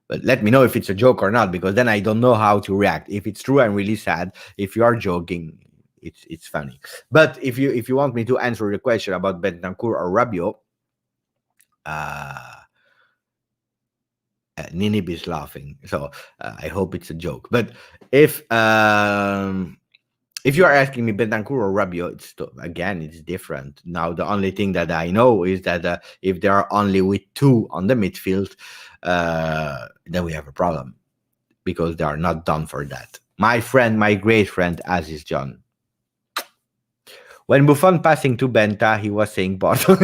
But let me know if it's a joke or not, because then I don't know how to react. If it's true, I'm really sad. If you are joking, it's funny. But if you want me to answer the question about Bentancur or Rabiot, Ninib is laughing, so I hope it's a joke. But if you are asking me Bentancur or Rabiot, it's different. Now the only thing that I know is that if there are only with 2 on the midfield, then we have a problem, because they are not done for that. My great friend Aziz John. When Buffon passing to Benta, he was saying Porto.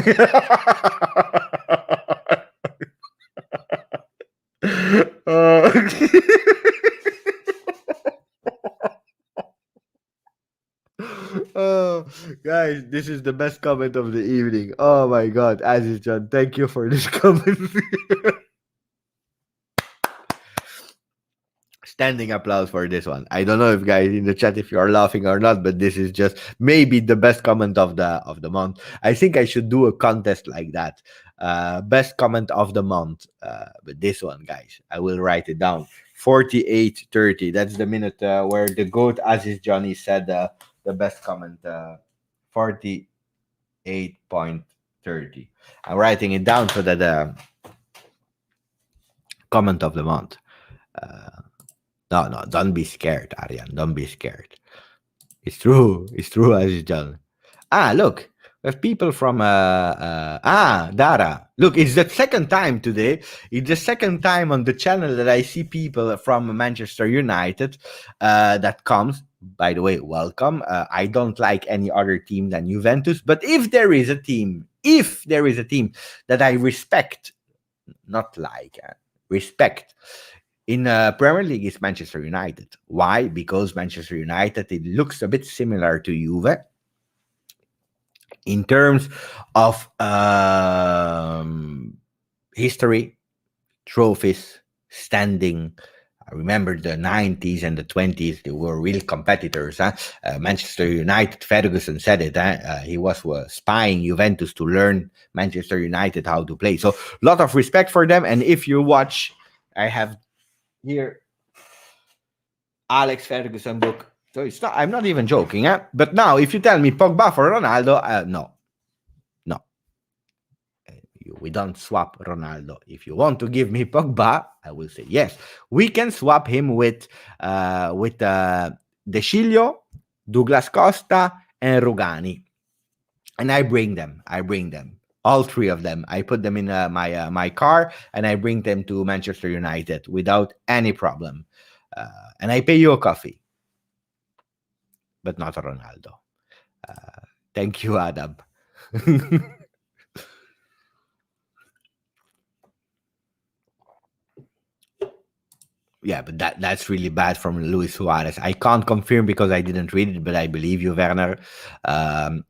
Oh, guys, this is the best comment of the evening. Oh my God, Aziz John, thank you for this comment. Standing applause for this one. I don't know if guys in the chat if you are laughing or not, but this is just maybe the best comment of the month. I think I should do a contest like that. Best comment of the month. But this one, guys, I will write it down. 48:30. That's the minute where the GOAT Aziz Johnny said the best comment. 48.30. I'm writing it down so that comment of the month. No, don't be scared, Aryan. Don't be scared. It's true. It's true, as it's done. Look, we have people from Dara. Look, it's the second time today. It's the second time on the channel that I see people from Manchester United that comes. By the way, welcome. I don't like any other team than Juventus, but if there is a team that I respect, not like, respect in Premier League is Manchester United. Why? Because Manchester United, it looks a bit similar to Juve in terms of history, trophies, standing. I remember the 90s and the 20s, they were real competitors. Manchester United, Ferguson said it. He was spying Juventus to learn Manchester United how to play. So a lot of respect for them. And if you watch, I have here Alex Ferguson book. So it's not, I'm not even joking. But now, if you tell me Pogba for Ronaldo, no. We don't swap Ronaldo. If you want to give me Pogba, I will say yes. We can swap him with De Sciglio, Douglas Costa, and Rugani, and I bring them. All three of them. I put them in my car, and I bring them to Manchester United without any problem. And I pay you a coffee, but not a Ronaldo. Thank you, Adam. Yeah, but that's really bad from Luis Suarez. I can't confirm because I didn't read it, but I believe you, Werner. But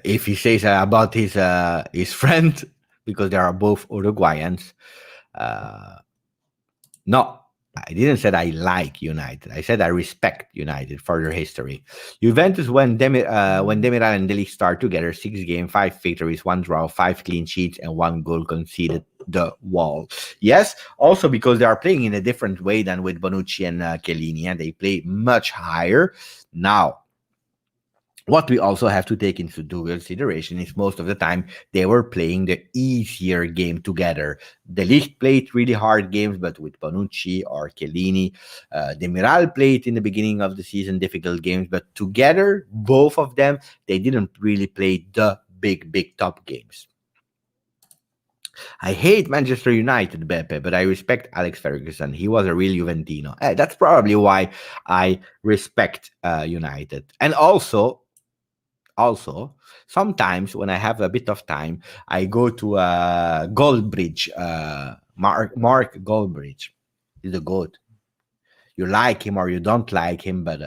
if he says about his friend, because they are both Uruguayans, no, I didn't say I like United. I said I respect United for their history. Juventus, when Demiral and De Ligt start together, 6 games, 5 victories, 1 draw, 5 clean sheets, and 1 goal conceded. The wall. Yes, also because they are playing in a different way than with Bonucci and Chiellini, and they play much higher. Now, what we also have to take into consideration is most of the time they were playing the easier game together. De Ligt played really hard games, but with Bonucci or Chiellini. Demiral played in the beginning of the season difficult games, but together, both of them, they didn't really play the big top games. I hate Manchester United, Beppe, but I respect Alex Ferguson. He was a real Juventino. That's probably why I respect United. And also, sometimes when I have a bit of time, I go to Goldbridge. Mark Goldbridge is a goat. You like him or you don't like him, but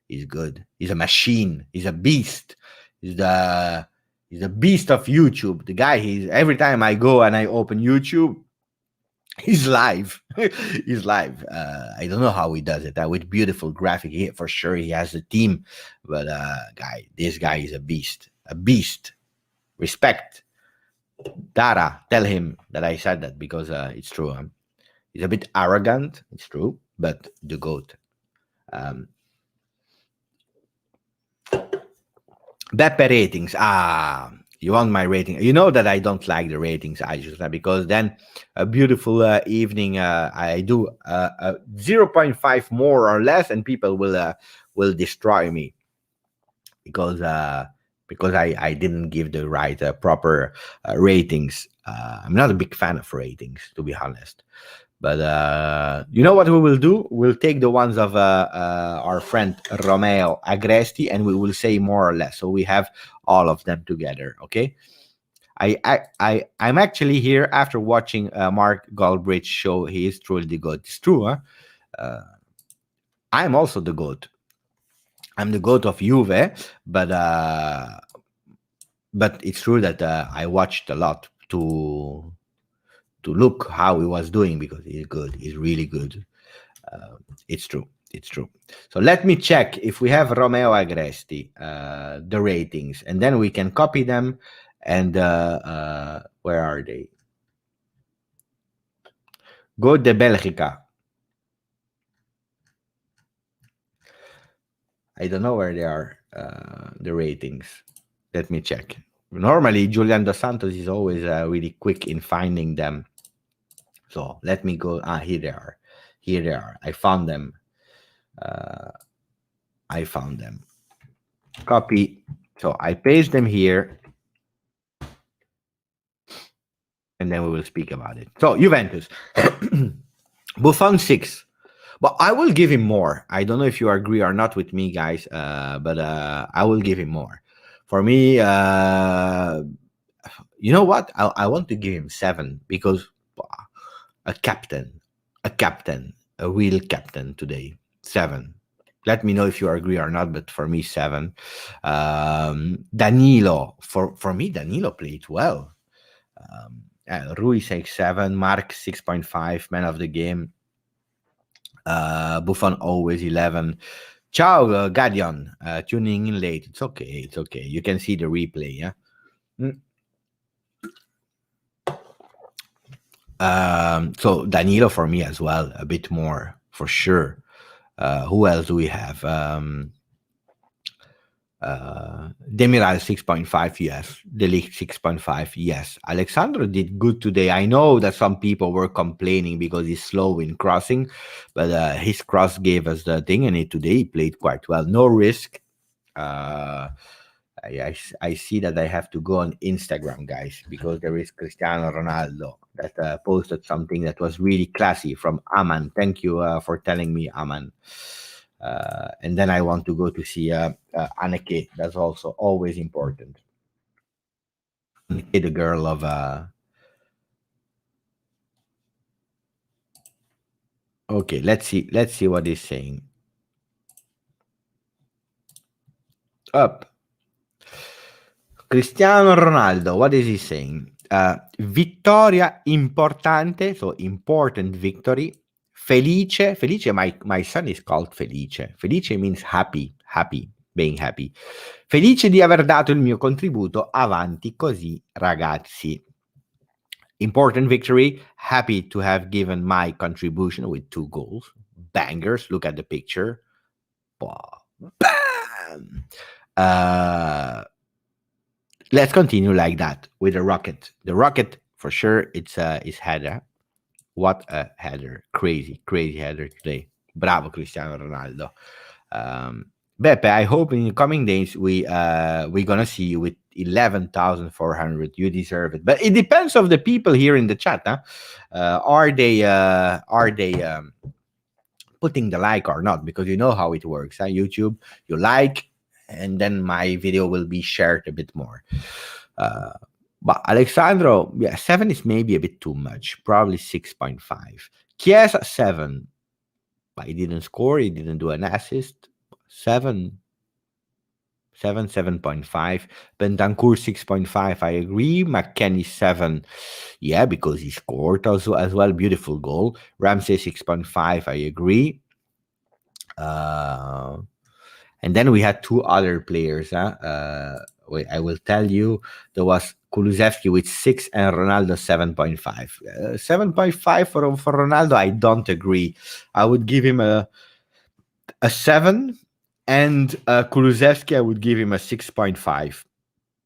he's good. He's a machine. He's a beast. He's a beast of YouTube. The guy, every time I go and I open YouTube, he's live. He's live. I don't know how he does it. With beautiful graphic, for sure he has a team. But this guy is a beast. A beast. Respect. Dara, tell him that I said that because it's true. He's a bit arrogant. It's true, but the GOAT. Beppe ratings. You want my rating? You know that I don't like the ratings, because then a beautiful evening, I do 0.5 more or less, and people will destroy me because I didn't give the right proper ratings. I'm not a big fan of ratings, to be honest. But you know what we will do? We'll take the ones of our friend Romeo Agresti, and we will say more or less. So we have all of them together, okay? I'm actually here after watching Mark Goldbridge show. He is truly the GOAT. It's true, huh? I'm also the GOAT. I'm the GOAT of Juve, but it's true that I watched a lot to look how he was doing, because he's good. He's really good. It's true. So let me check if we have Romeo Agresti, the ratings, and then we can copy them. And where are they? Go de Belgica. I don't know where they are, the ratings. Let me check. Normally, Julian Dos Santos is always really quick in finding them. So let me go. Here they are. Here they are. I found them. I found them. Copy. So I paste them here, and then we will speak about it. So Juventus, Buffon 6. But I will give him more. I don't know if you agree or not with me, guys. But I will give him more. For me, you know what? I want to give him 7 because a captain, a real captain today. 7. Let me know if you agree or not, but for me, 7. Danilo, for me, Danilo played well. Rui 6.7, Mark 6.5, man of the game. Buffon always 11. Ciao, Gadion, tuning in late. It's okay, it's okay. You can see the replay, yeah? So Danilo for me as well, a bit more, for sure. Who else do we have? Demiral 6.5, yes. Delict 6.5, yes. Alexandro did good today. I know that some people were complaining because he's slow in crossing, but his cross gave us the thing, and today he played quite well. No risk. I see that I have to go on Instagram, guys, because there is Cristiano Ronaldo that posted something that was really classy from Aman. Thank you for telling me, Aman. And then I want to go to see Anneke. That's also always important. Anneke, the girl of. Okay, let's see. Let's see what he's saying. Up. Cristiano Ronaldo, what is he saying? Vittoria importante, so important victory. Felice, Felice, my son is called Felice. Felice means happy, being happy. Felice di aver dato il mio contributo, avanti così ragazzi. Important victory, happy to have given my contribution with 2 goals. Bangers, look at the picture. Bam! Let's continue like that with the rocket. The rocket, for sure, it's his header. What a header. Crazy header today. Bravo, Cristiano Ronaldo. Beppe, I hope in the coming days we're gonna see you with 11,400. You deserve it. But it depends of the people here in the chat. Huh? Are they putting the like or not? Because you know how it works. Huh? YouTube, you like, and then my video will be shared a bit more. But Alexandro, yeah, 7 is maybe a bit too much. Probably 6.5. Chiesa 7. But he didn't score. He didn't do an assist. 7. 7.5. Bentancur 6.5. I agree. McKennie 7. Yeah, because he scored also as well. Beautiful goal. Ramsey 6.5. I agree. And then we had 2 other players. Wait, I will tell you. There was Kulusevski with 6 and Ronaldo 7.5. 7.5 for Ronaldo, I don't agree. I would give him a 7, and Kulusevski, I would give him a 6.5.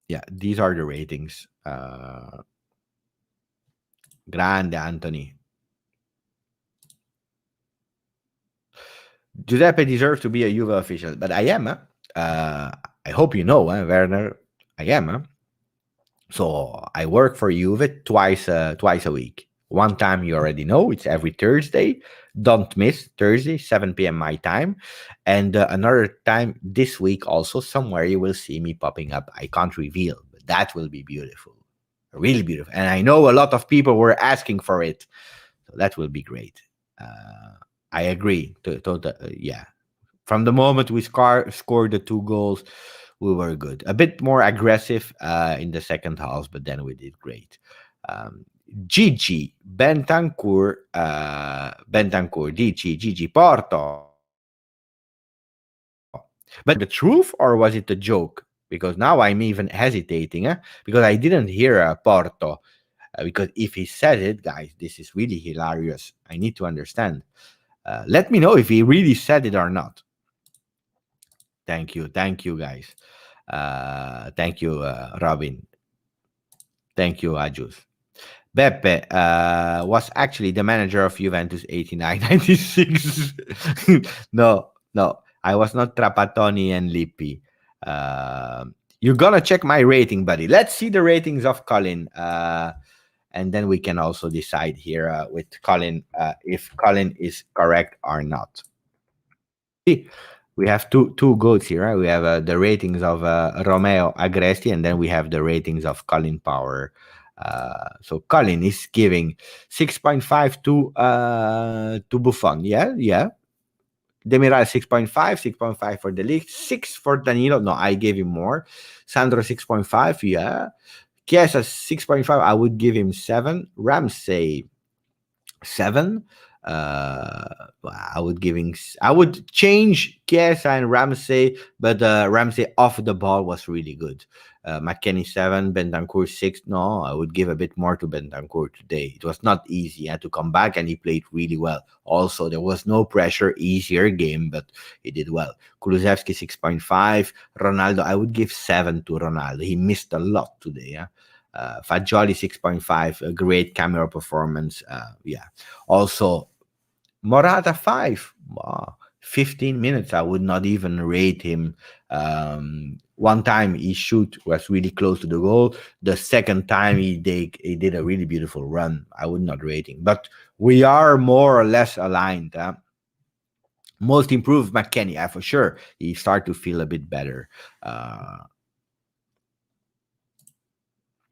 Yeah, these are the ratings. Grande Anthony. Giuseppe deserves to be a Juve official, but I am. I hope you know, Werner. I am. So I work for Juve twice a week. One time you already know, it's every Thursday. Don't miss Thursday, 7 p.m. my time. And another time this week also, somewhere you will see me popping up. I can't reveal, but that will be beautiful. Really beautiful. And I know a lot of people were asking for it. So that will be great. I agree. Yeah. From the moment we scored the 2 goals, we were good. A bit more aggressive in the second half, but then we did great. Gigi, Bentancur, Gigi, Porto. But the truth, or was it a joke? Because now I'm even hesitating, because I didn't hear Porto. Because if he said it, guys, this is really hilarious. I need to understand. Let me know if he really said it or not. Thank you, guys. Thank you, Robin. Thank you, Ajus. Beppe was actually the manager of Juventus 89-96. No, no, I was not Trapattoni and Lippi. You're gonna check my rating, buddy. Let's see the ratings of Colin, and then we can also decide here with Colin if Colin is correct or not. See, we have two goats here. Right? We have the ratings of Romeo Agresti, and then we have the ratings of Colin Power. So Colin is giving 6.5 to Buffon. Yeah, yeah. Demiral 6.5, 6.5 for the league, 6 for Danilo. No, I gave him more. Sandro 6.5, yeah. Chiesa 6.5, I would give him 7. Ramsey 7. I would change Chiesa and Ramsey, but Ramsey off the ball was really good. McKennie 7, Bentancur 6. No, I would give a bit more to Bentancur today. It was not easy. He had to come back and he played really well. Also, there was no pressure, easier game, but he did well. Kulusevski 6.5. Ronaldo, I would give 7 to Ronaldo. He missed a lot today. Yeah? Fagioli 6.5, a great camera performance. Yeah. Also, Morata 5. Wow. 15 minutes. I would not even rate him. One time he shoot was really close to the goal. The second time he did a really beautiful run. I would not rate him. But we are more or less aligned. Most improved McKennie, for sure. He started to feel a bit better.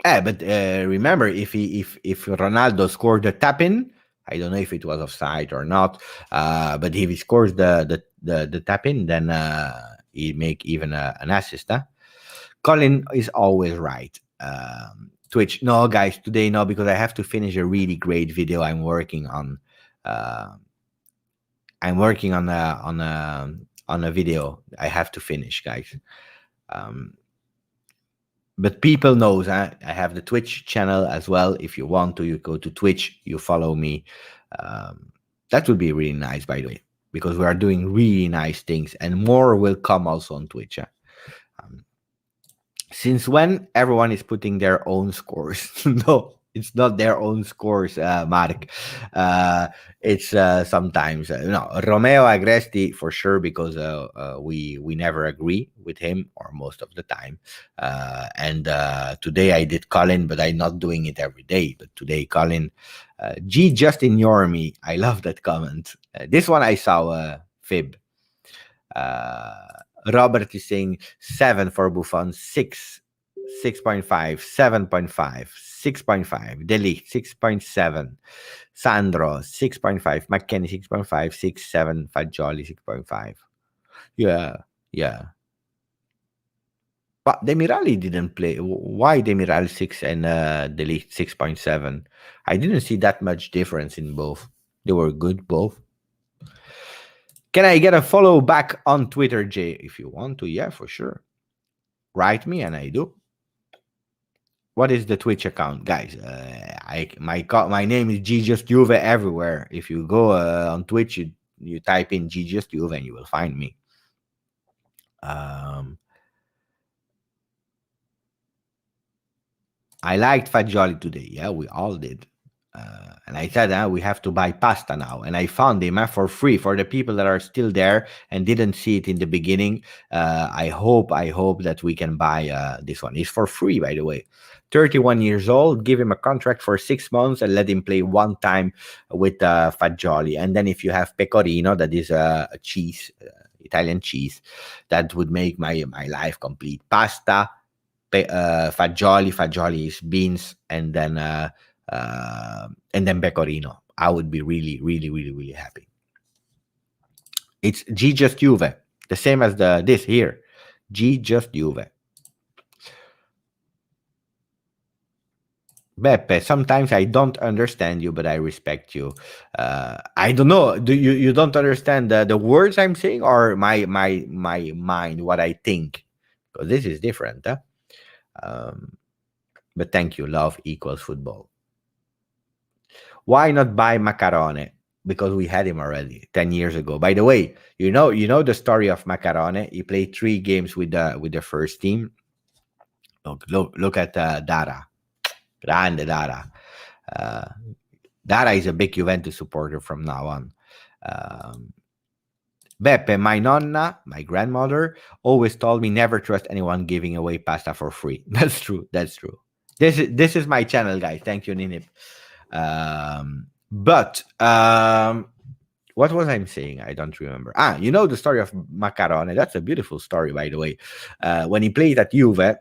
But remember, if Ronaldo scored the tap in, I don't know if it was offside or not. But if he scores the tap in, then he make even an assist. Huh? Colin is always right. Twitch, no, guys, today no, because I have to finish a really great video I'm working on. I'm working on a video I have to finish, guys. But people knows I have the Twitch channel as well. If you want to, you go to Twitch, you follow me. That would be really nice, by the way, because we are doing really nice things, and more will come also on Twitch. Since when everyone is putting their own scores? No, it's not their own scores, Mark. It's sometimes no, Romeo Agresti for sure, because we never agree with him, or most of the time. And today I did Colin, but I'm not doing it every day. But today Colin, G just ignore me. I love that comment. This one I saw Fib. Robert is saying 7 for Buffon, 6, 6.5, 7.5, 6.5, Deli 6.7, Sandro 6.5, McKennie 6.5, 6, 7, Fagioli 6.5. Yeah, yeah. But Demirali didn't play. Why Demiral 6 and Deli 6.7? I didn't see that much difference in both. They were good both. Can I get a follow back on Twitter, Jay? If you want to, yeah, for sure. Write me and I do. What is the Twitch account, guys? My name is GJustjuve everywhere. If you go on Twitch, you type in GJustjuve and you will find me. I liked Fagioli today. Yeah, we all did. And I said, we have to buy pasta now. And I found him for free. For the people that are still there and didn't see it in the beginning, I hope that we can buy this one. It's for free, by the way. 31 years old. Give him a contract for 6 months and let him play one time with Fagioli. And then if you have pecorino, that is a cheese, Italian cheese, that would make my life complete. Pasta, Fagioli is beans, and then pecorino. I would be really, really, really, really happy. It's GJustjuve, the same as this here, GJustjuve. Beppe, sometimes I don't understand you, but I respect you. I don't know. Do you don't understand the words I'm saying, or my mind, what I think? Because this is different. But thank you. Love equals football. Why not buy Macarone? Because we had him already 10 years ago. By the way, you know the story of Macarone. He played 3 games with the first team. Look at Dara, grande Dara. Dara is a big Juventus supporter from now on. Beppe, my nonna, my grandmother, always told me never trust anyone giving away pasta for free. That's true. That's true. This is my channel, guys. Thank you, Ninip. But what was I saying? I don't remember. You know the story of Macarone. That's a beautiful story, by the way. When he played at Juve,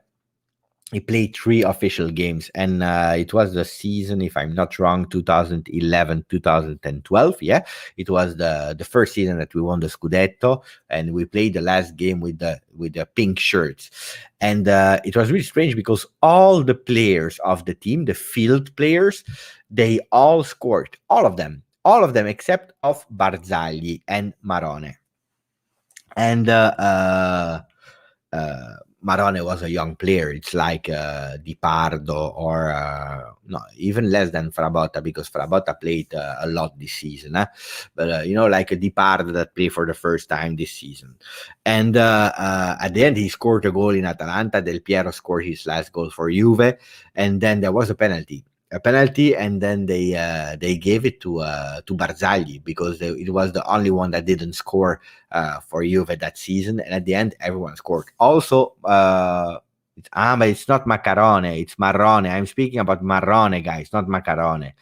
he played 3 official games, and it was the season, if I'm not wrong, 2011, 2012. Yeah, it was the first season that we won the Scudetto, and we played the last game with the pink shirts. And it was really strange because all the players of the team, the field players, they all scored, all of them except of Barzagli and Marone. And Marone was a young player. It's like Di Pardo or no, even less than Frabotta, because Frabotta played a lot this season. But like a Di Pardo that played for the first time this season. And at the end, he scored a goal in Atalanta. Del Piero scored his last goal for Juve, and then there was a penalty, and then they gave it to Barzagli because it was the only one that didn't score for Juve that season. And at the end, everyone scored. Also, but it's not Macarone, it's Marrone. I'm speaking about Marrone, guys, not Macarone,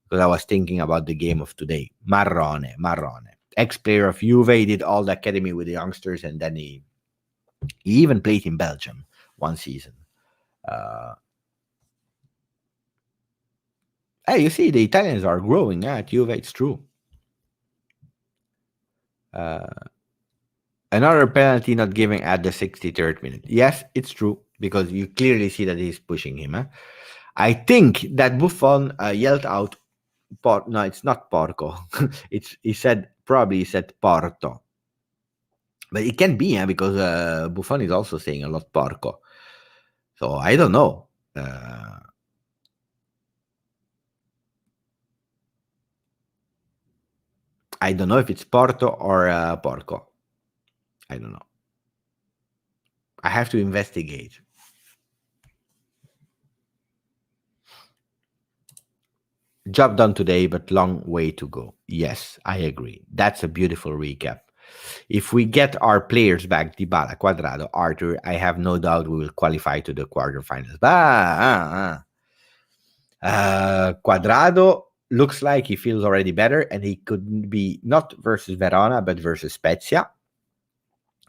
because I was thinking about the game of today. Marrone, ex-player of Juve. He did all the academy with the youngsters, and then he even played in Belgium one season. Hey, you see, the Italians are growing at Juve. It's true. Another penalty not given at the 63rd minute. Yes, it's true, because you clearly see that he's pushing him. I think that Buffon yelled out, no, it's not Porco. He said Porto. But it can be, because Buffon is also saying a lot Porco. So I don't know. I don't know if it's Porto or Porco. I don't know. I have to investigate. Job done today, but long way to go. Yes, I agree. That's a beautiful recap. If we get our players back, Dybala, Cuadrado, Arthur, I have no doubt we will qualify to the quarterfinals. Cuadrado looks like he feels already better, and he could be not versus Verona, but versus Spezia.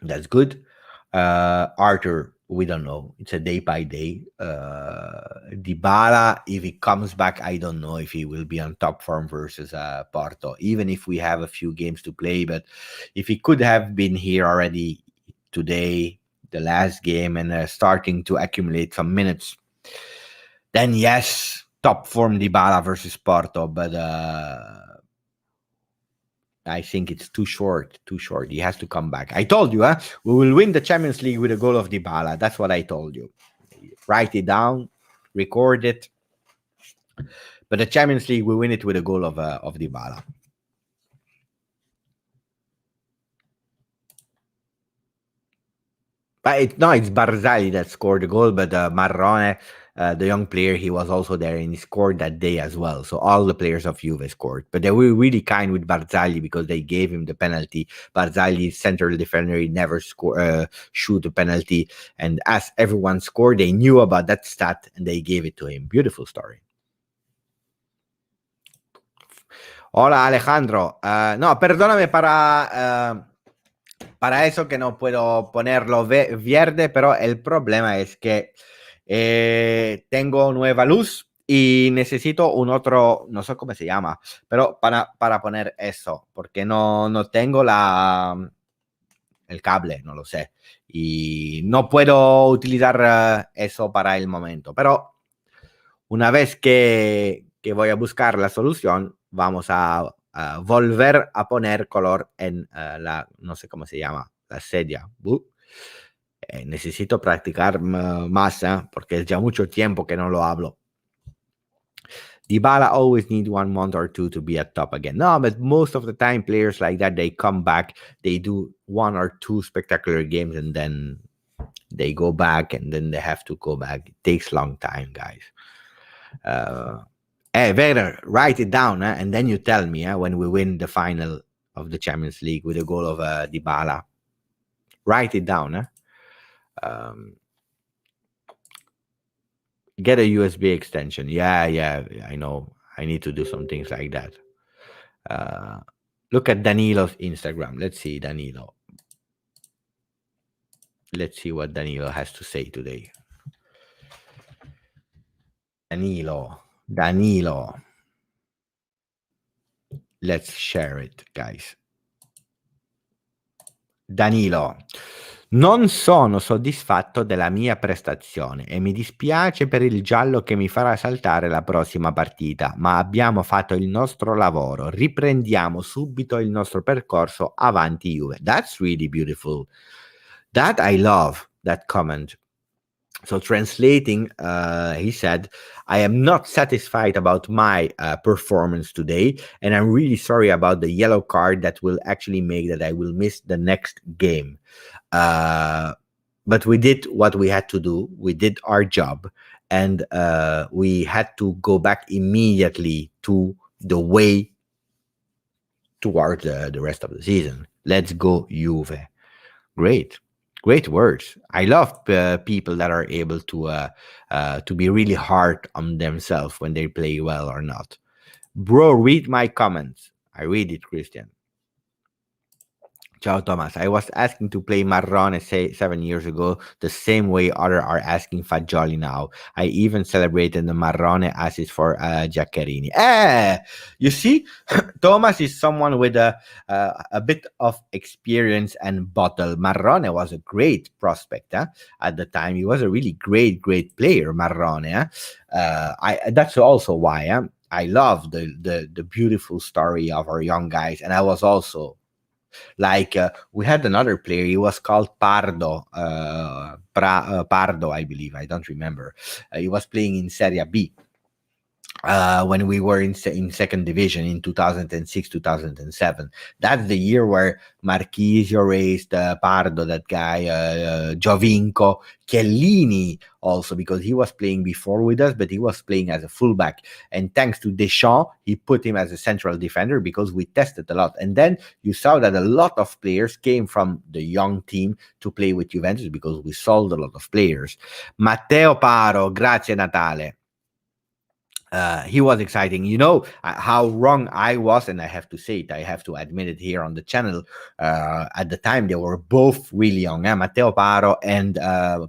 That's good. Arthur, we don't know. It's a day by day. Dybala, if he comes back, I don't know if he will be on top form versus Porto, even if we have a few games to play. But if he could have been here already today, the last game, and starting to accumulate some minutes, then yes, top form Dybala versus Porto. But I think it's too short. He has to come back. I told you, we will win the Champions League with a goal of Dybala. That's what I told you. Write it down, record it. But the Champions League, we win it with a goal of Dybala. But it's Barzagli that scored the goal, but Marrone, the young player, he was also there, and he scored that day as well. So all the players of Juve scored. But they were really kind with Barzagli because they gave him the penalty. Barzagli, central defender, he never shoot a penalty. And as everyone scored, they knew about that stat, and they gave it to him. Beautiful story. Hola, Alejandro. No, perdóname para eso que no puedo ponerlo verde, pero el problema es que tengo nueva luz y necesito un otro, no sé cómo se llama, pero para poner eso, porque no tengo el cable, no lo sé, y no puedo utilizar eso para el momento, pero una vez que voy a buscar la solución, vamos a volver a poner color en no sé cómo se llama, la sedia. Necesito practicar más, porque es ya mucho tiempo que no lo hablo. Dybala always need 1 month or 2 to be at top again. No, but most of the time, players like that, they come back, they do 1 or 2 spectacular games, and then they go back, and then they have to go back. It takes a long time, guys. Vera, write it down, and then you tell me when we win the final of the Champions League with a goal of Dybala. Write it down. Um, get a USB extension. Yeah, I know. I need to do some things like that. Look at Danilo's Instagram. Let's see, Danilo. Let's see what Danilo has to say today. Danilo. Let's share it, guys. Danilo. Non sono soddisfatto della mia prestazione e mi dispiace per il giallo che mi farà saltare la prossima partita, ma abbiamo fatto il nostro lavoro, riprendiamo subito il nostro percorso avanti Juve. That's really beautiful. That I love, that comment. So translating, he said, I am not satisfied about my performance today, and I'm really sorry about the yellow card that will actually make that I will miss the next game. But we did what we had to do. We did our job, and we had to go back immediately to the way towards the rest of the season. Let's go, Juve. Great words. I love people that are able to be really hard on themselves when they play well or not. Bro, read my comments. I read it, Christian. Ciao Thomas, I was asking to play Marrone 7 years ago, the same way others are asking Fagioli now. I even celebrated the Marrone assist for Giaccherini. You see, Thomas is someone with a bit of experience and bottle. Marrone was a great prospect at the time. He was a really great player, Marrone. That's also why I love the beautiful story of our young guys, and I was also we had another player. He was called Pardo, Pardo, I believe. I don't remember. He was playing in Serie B when we were in second division in 2006, 2007. That's the year where Marchisio raised Pardo, that guy, Giovinco, Chiellini also, because he was playing before with us, but he was playing as a fullback. And thanks to Deschamps, he put him as a central defender because we tested a lot. And then you saw that a lot of players came from the young team to play with Juventus because we sold a lot of players. Matteo Paro, grazie Natale. He was exciting. You know how wrong I was, and I have to say it. I have to admit it here on the channel. At the time, they were both really young, Matteo Paro and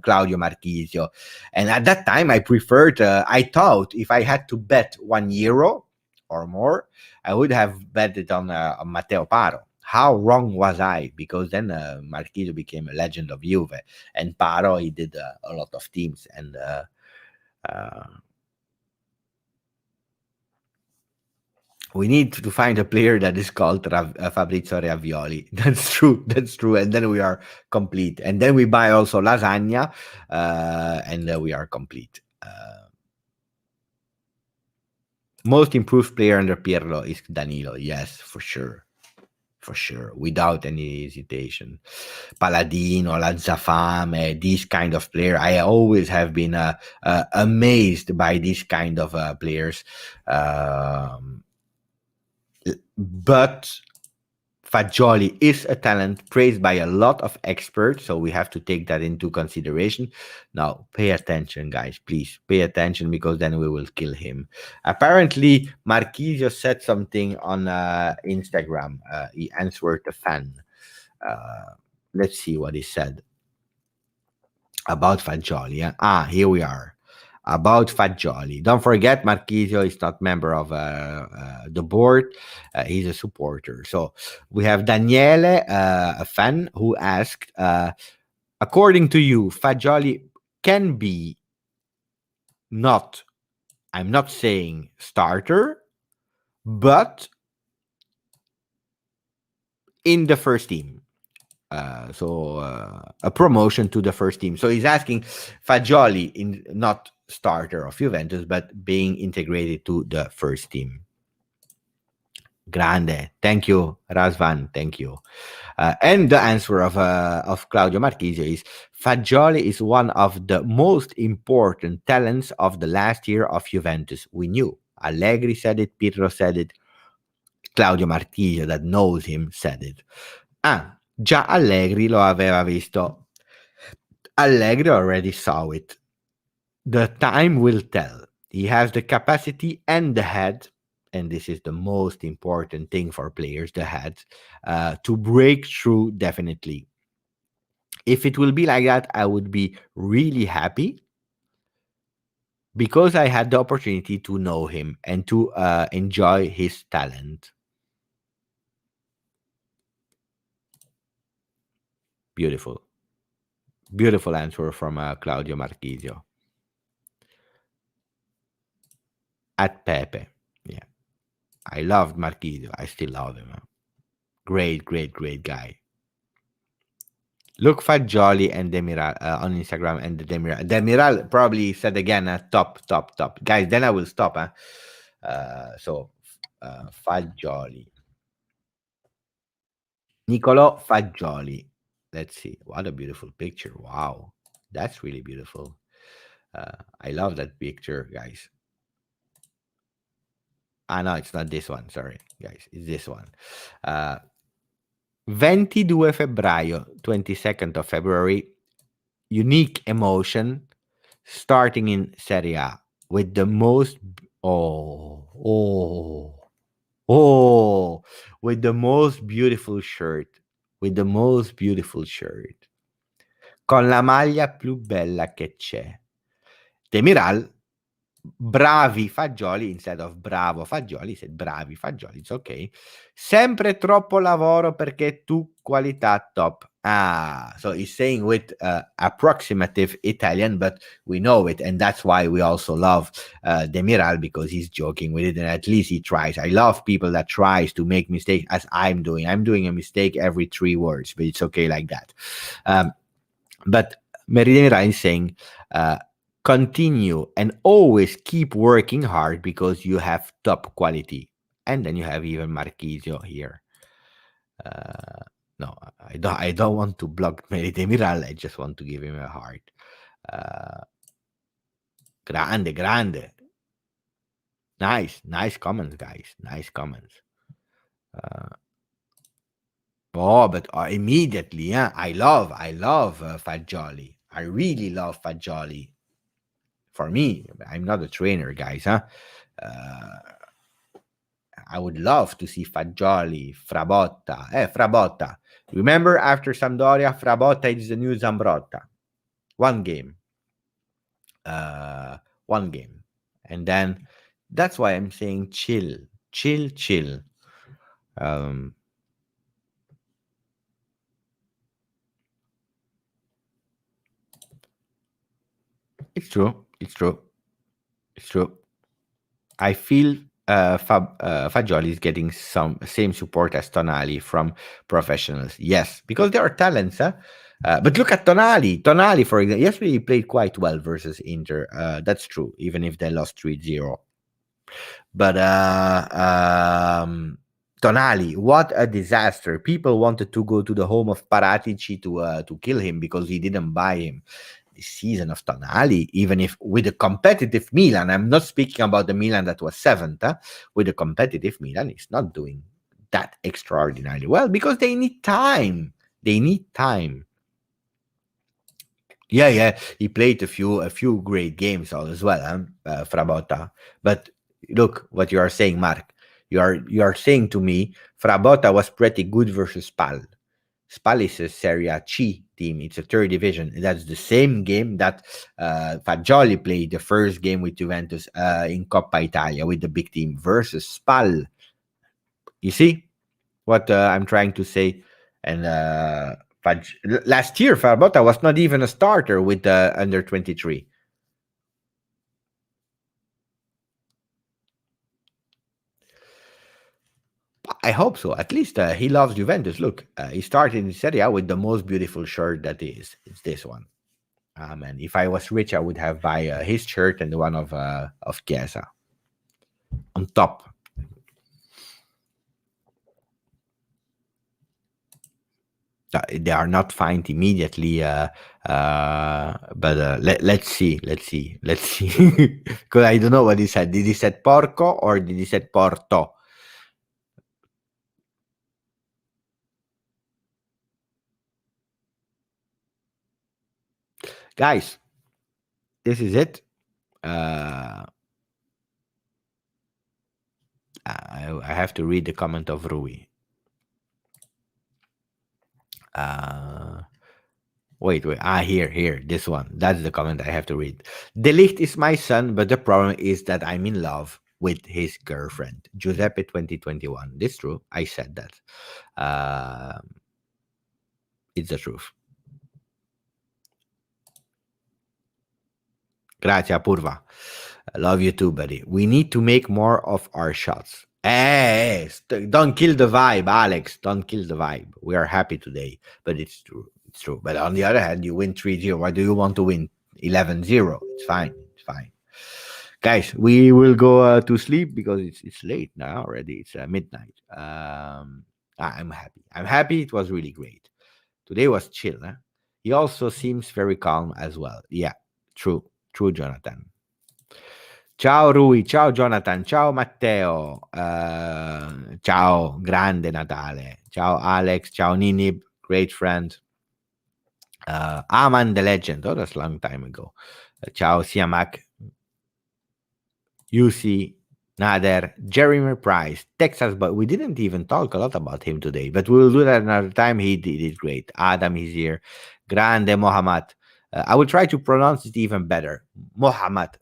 Claudio Marchisio. And at that time, I preferred. I thought if I had to bet €1 or more, I would have betted on Matteo Paro. How wrong was I? Because then Marchisio became a legend of Juve, and Paro, he did a lot of teams, and we need to find a player that is called Fabrizio Ravioli. That's true. And then we are complete. And then we buy also lasagna, and we are complete. Most improved player under Pirlo is Danilo. Yes, for sure, without any hesitation. Paladino, Lazzafame, these kind of player. I always have been amazed by these kind of players. But Fagioli is a talent praised by a lot of experts, so we have to take that into consideration. Now, pay attention, guys. Please pay attention, because then we will kill him. Apparently, Marchisio said something on Instagram. He answered a fan. Let's see what he said about Fagioli. Here we are. About Fagioli. Don't forget, Marchisio is not member of the board. He's a supporter. So we have Daniele, a fan, who asked, according to you, Fagioli can be not, I'm not saying starter, but in the first team. A promotion to the first team. So he's asking Fagioli in not starter of Juventus, but being integrated to the first team. Grande. Thank you, Razvan. Thank you. And the answer of Claudio Marchisio is Fagioli is one of the most important talents of the last year of Juventus. We knew. Allegri said it, Pirlo said it, Claudio Martisio, that knows him, said it. Già Allegri lo aveva visto. Allegri already saw it. The time will tell. He has the capacity and the head, and this is the most important thing for players, the head, to break through definitely. If it will be like that, I would be really happy because I had the opportunity to know him and to enjoy his talent. Beautiful. Beautiful answer from Claudio Marchisio. At Pepe. Yeah. I loved Marchisio. I still love him. Great, great, great guy. Look Fagioli and Demiral on Instagram and the Demiral. Demiral probably said again, top, top, top. Guys, then I will stop. So, Fagioli. Niccolò Fagioli. Let's see. What a beautiful picture. Wow. That's really beautiful. I love that picture, guys. No, it's not this one. Sorry, guys. It's this one. 22 febbraio, 22nd of February. Unique emotion starting in Serie A with the most with the most beautiful shirt, con la maglia più bella che c'è. Demiral, bravi Fagioli, instead of bravo Fagioli, said bravi Fagioli, it's okay. Sempre troppo lavoro perché tu qualità top. So he's saying with approximative Italian, but we know it, and that's why we also love Demiral, because he's joking with it, and at least he tries. I love people that tries to make mistakes, as I'm doing. I'm doing a mistake every 3 words, but it's okay like that. But Demiral is saying, continue and always keep working hard because you have top quality. And then you have even Marchisio here. No, I don't want to block Demiral. I just want to give him a heart. Grande. Nice comments, guys. Nice comments. But immediately, I love Fagioli. I really love Fagioli. For me, I'm not a trainer, guys. I would love to see Fagioli, Frabotta. Frabotta. Remember, after Sampdoria, Frabotta is the new Zambrotta. One game. And then that's why I'm saying chill. It's true. I feel Fagioli is getting some same support as Tonali from professionals. Yes, because there are talents. But look at Tonali. Tonali, for example, yesterday he played quite well versus Inter. That's true, even if they lost 3-0. But Tonali, what a disaster. People wanted to go to the home of Paratici to kill him because he didn't buy him. The season of Tonali, even if with a competitive Milan, I'm not speaking about the Milan that was 7th, with a competitive Milan, it's not doing that extraordinarily well because they need time. Yeah, he played a few great games as well, Frabotta. But look what you are saying, Mark. You are saying to me Frabotta was pretty good versus Spal. Spal is a Serie C team. It's a 3rd division. That's the same game that Fagioli played the first game with Juventus in Coppa Italia with the big team versus Spal. You see what I'm trying to say? And last year, Frabotta was not even a starter with the under 23. I hope so. At least he loves Juventus. Look, he started in Serie A with the most beautiful shirt that is. It's this one. And if I was rich, I would have buy his shirt and the one of Chiesa on top. They are not fined immediately, Let's see. Because I don't know what he said. Did he said porco or did he said porto? Guys, this is it. I have to read the comment of Rui. Wait. Here. This one. That's the comment I have to read. De Ligt is my son, but the problem is that I'm in love with his girlfriend. Giuseppe 2021. This is true. I said that. It's the truth. Grazie, Purva. I love you too, buddy. We need to make more of our shots. Hey, don't kill the vibe, Alex. Don't kill the vibe. We are happy today, but it's true. It's true. But on the other hand, you win 3-0. Why do you want to win 11-0? It's fine. It's fine. Guys, we will go to sleep because it's late now already. It's midnight. I'm happy. I'm happy. It was really great. Today was chill. Huh? He also seems very calm as well. Yeah, true, Jonathan. Ciao Rui, ciao Jonathan, ciao Matteo, ciao grande Natale, ciao Alex, ciao Ninib, great friend. Aman the legend, oh that's a long time ago. Ciao Siamak, UC, Nader, Jeremy Price, Texas, but we didn't even talk a lot about him today, but we will do that another time. He did it great. Adam is here. Grande Mohammed. I will try to pronounce it even better. Mohammed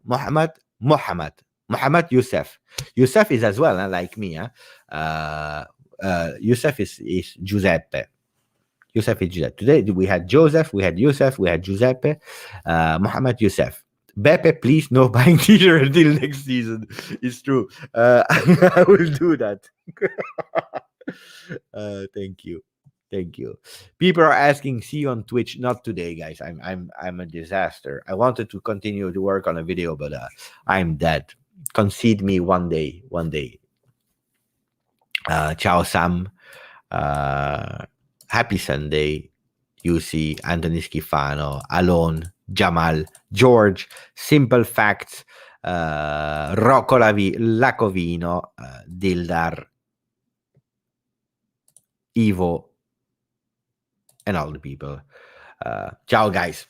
Youssef. Youssef is as well, like me. Youssef is Giuseppe. Youssef is Giuseppe. Today we had Joseph, we had Youssef, we had Giuseppe, Mohammed Youssef. Beppe, please no buying t-shirt until next season. It's true. I will do that. Thank you. People are asking, see you on Twitch. Not today, guys. I'm a disaster. I wanted to continue to work on a video, but I'm dead. Concede me one day. Ciao Sam. Happy Sunday. UC, Anthony Schifano, Alon, Jamal, George, Simple Facts, Rocco Lacovino, Dildar, Ivo, and all the people. Ciao, guys.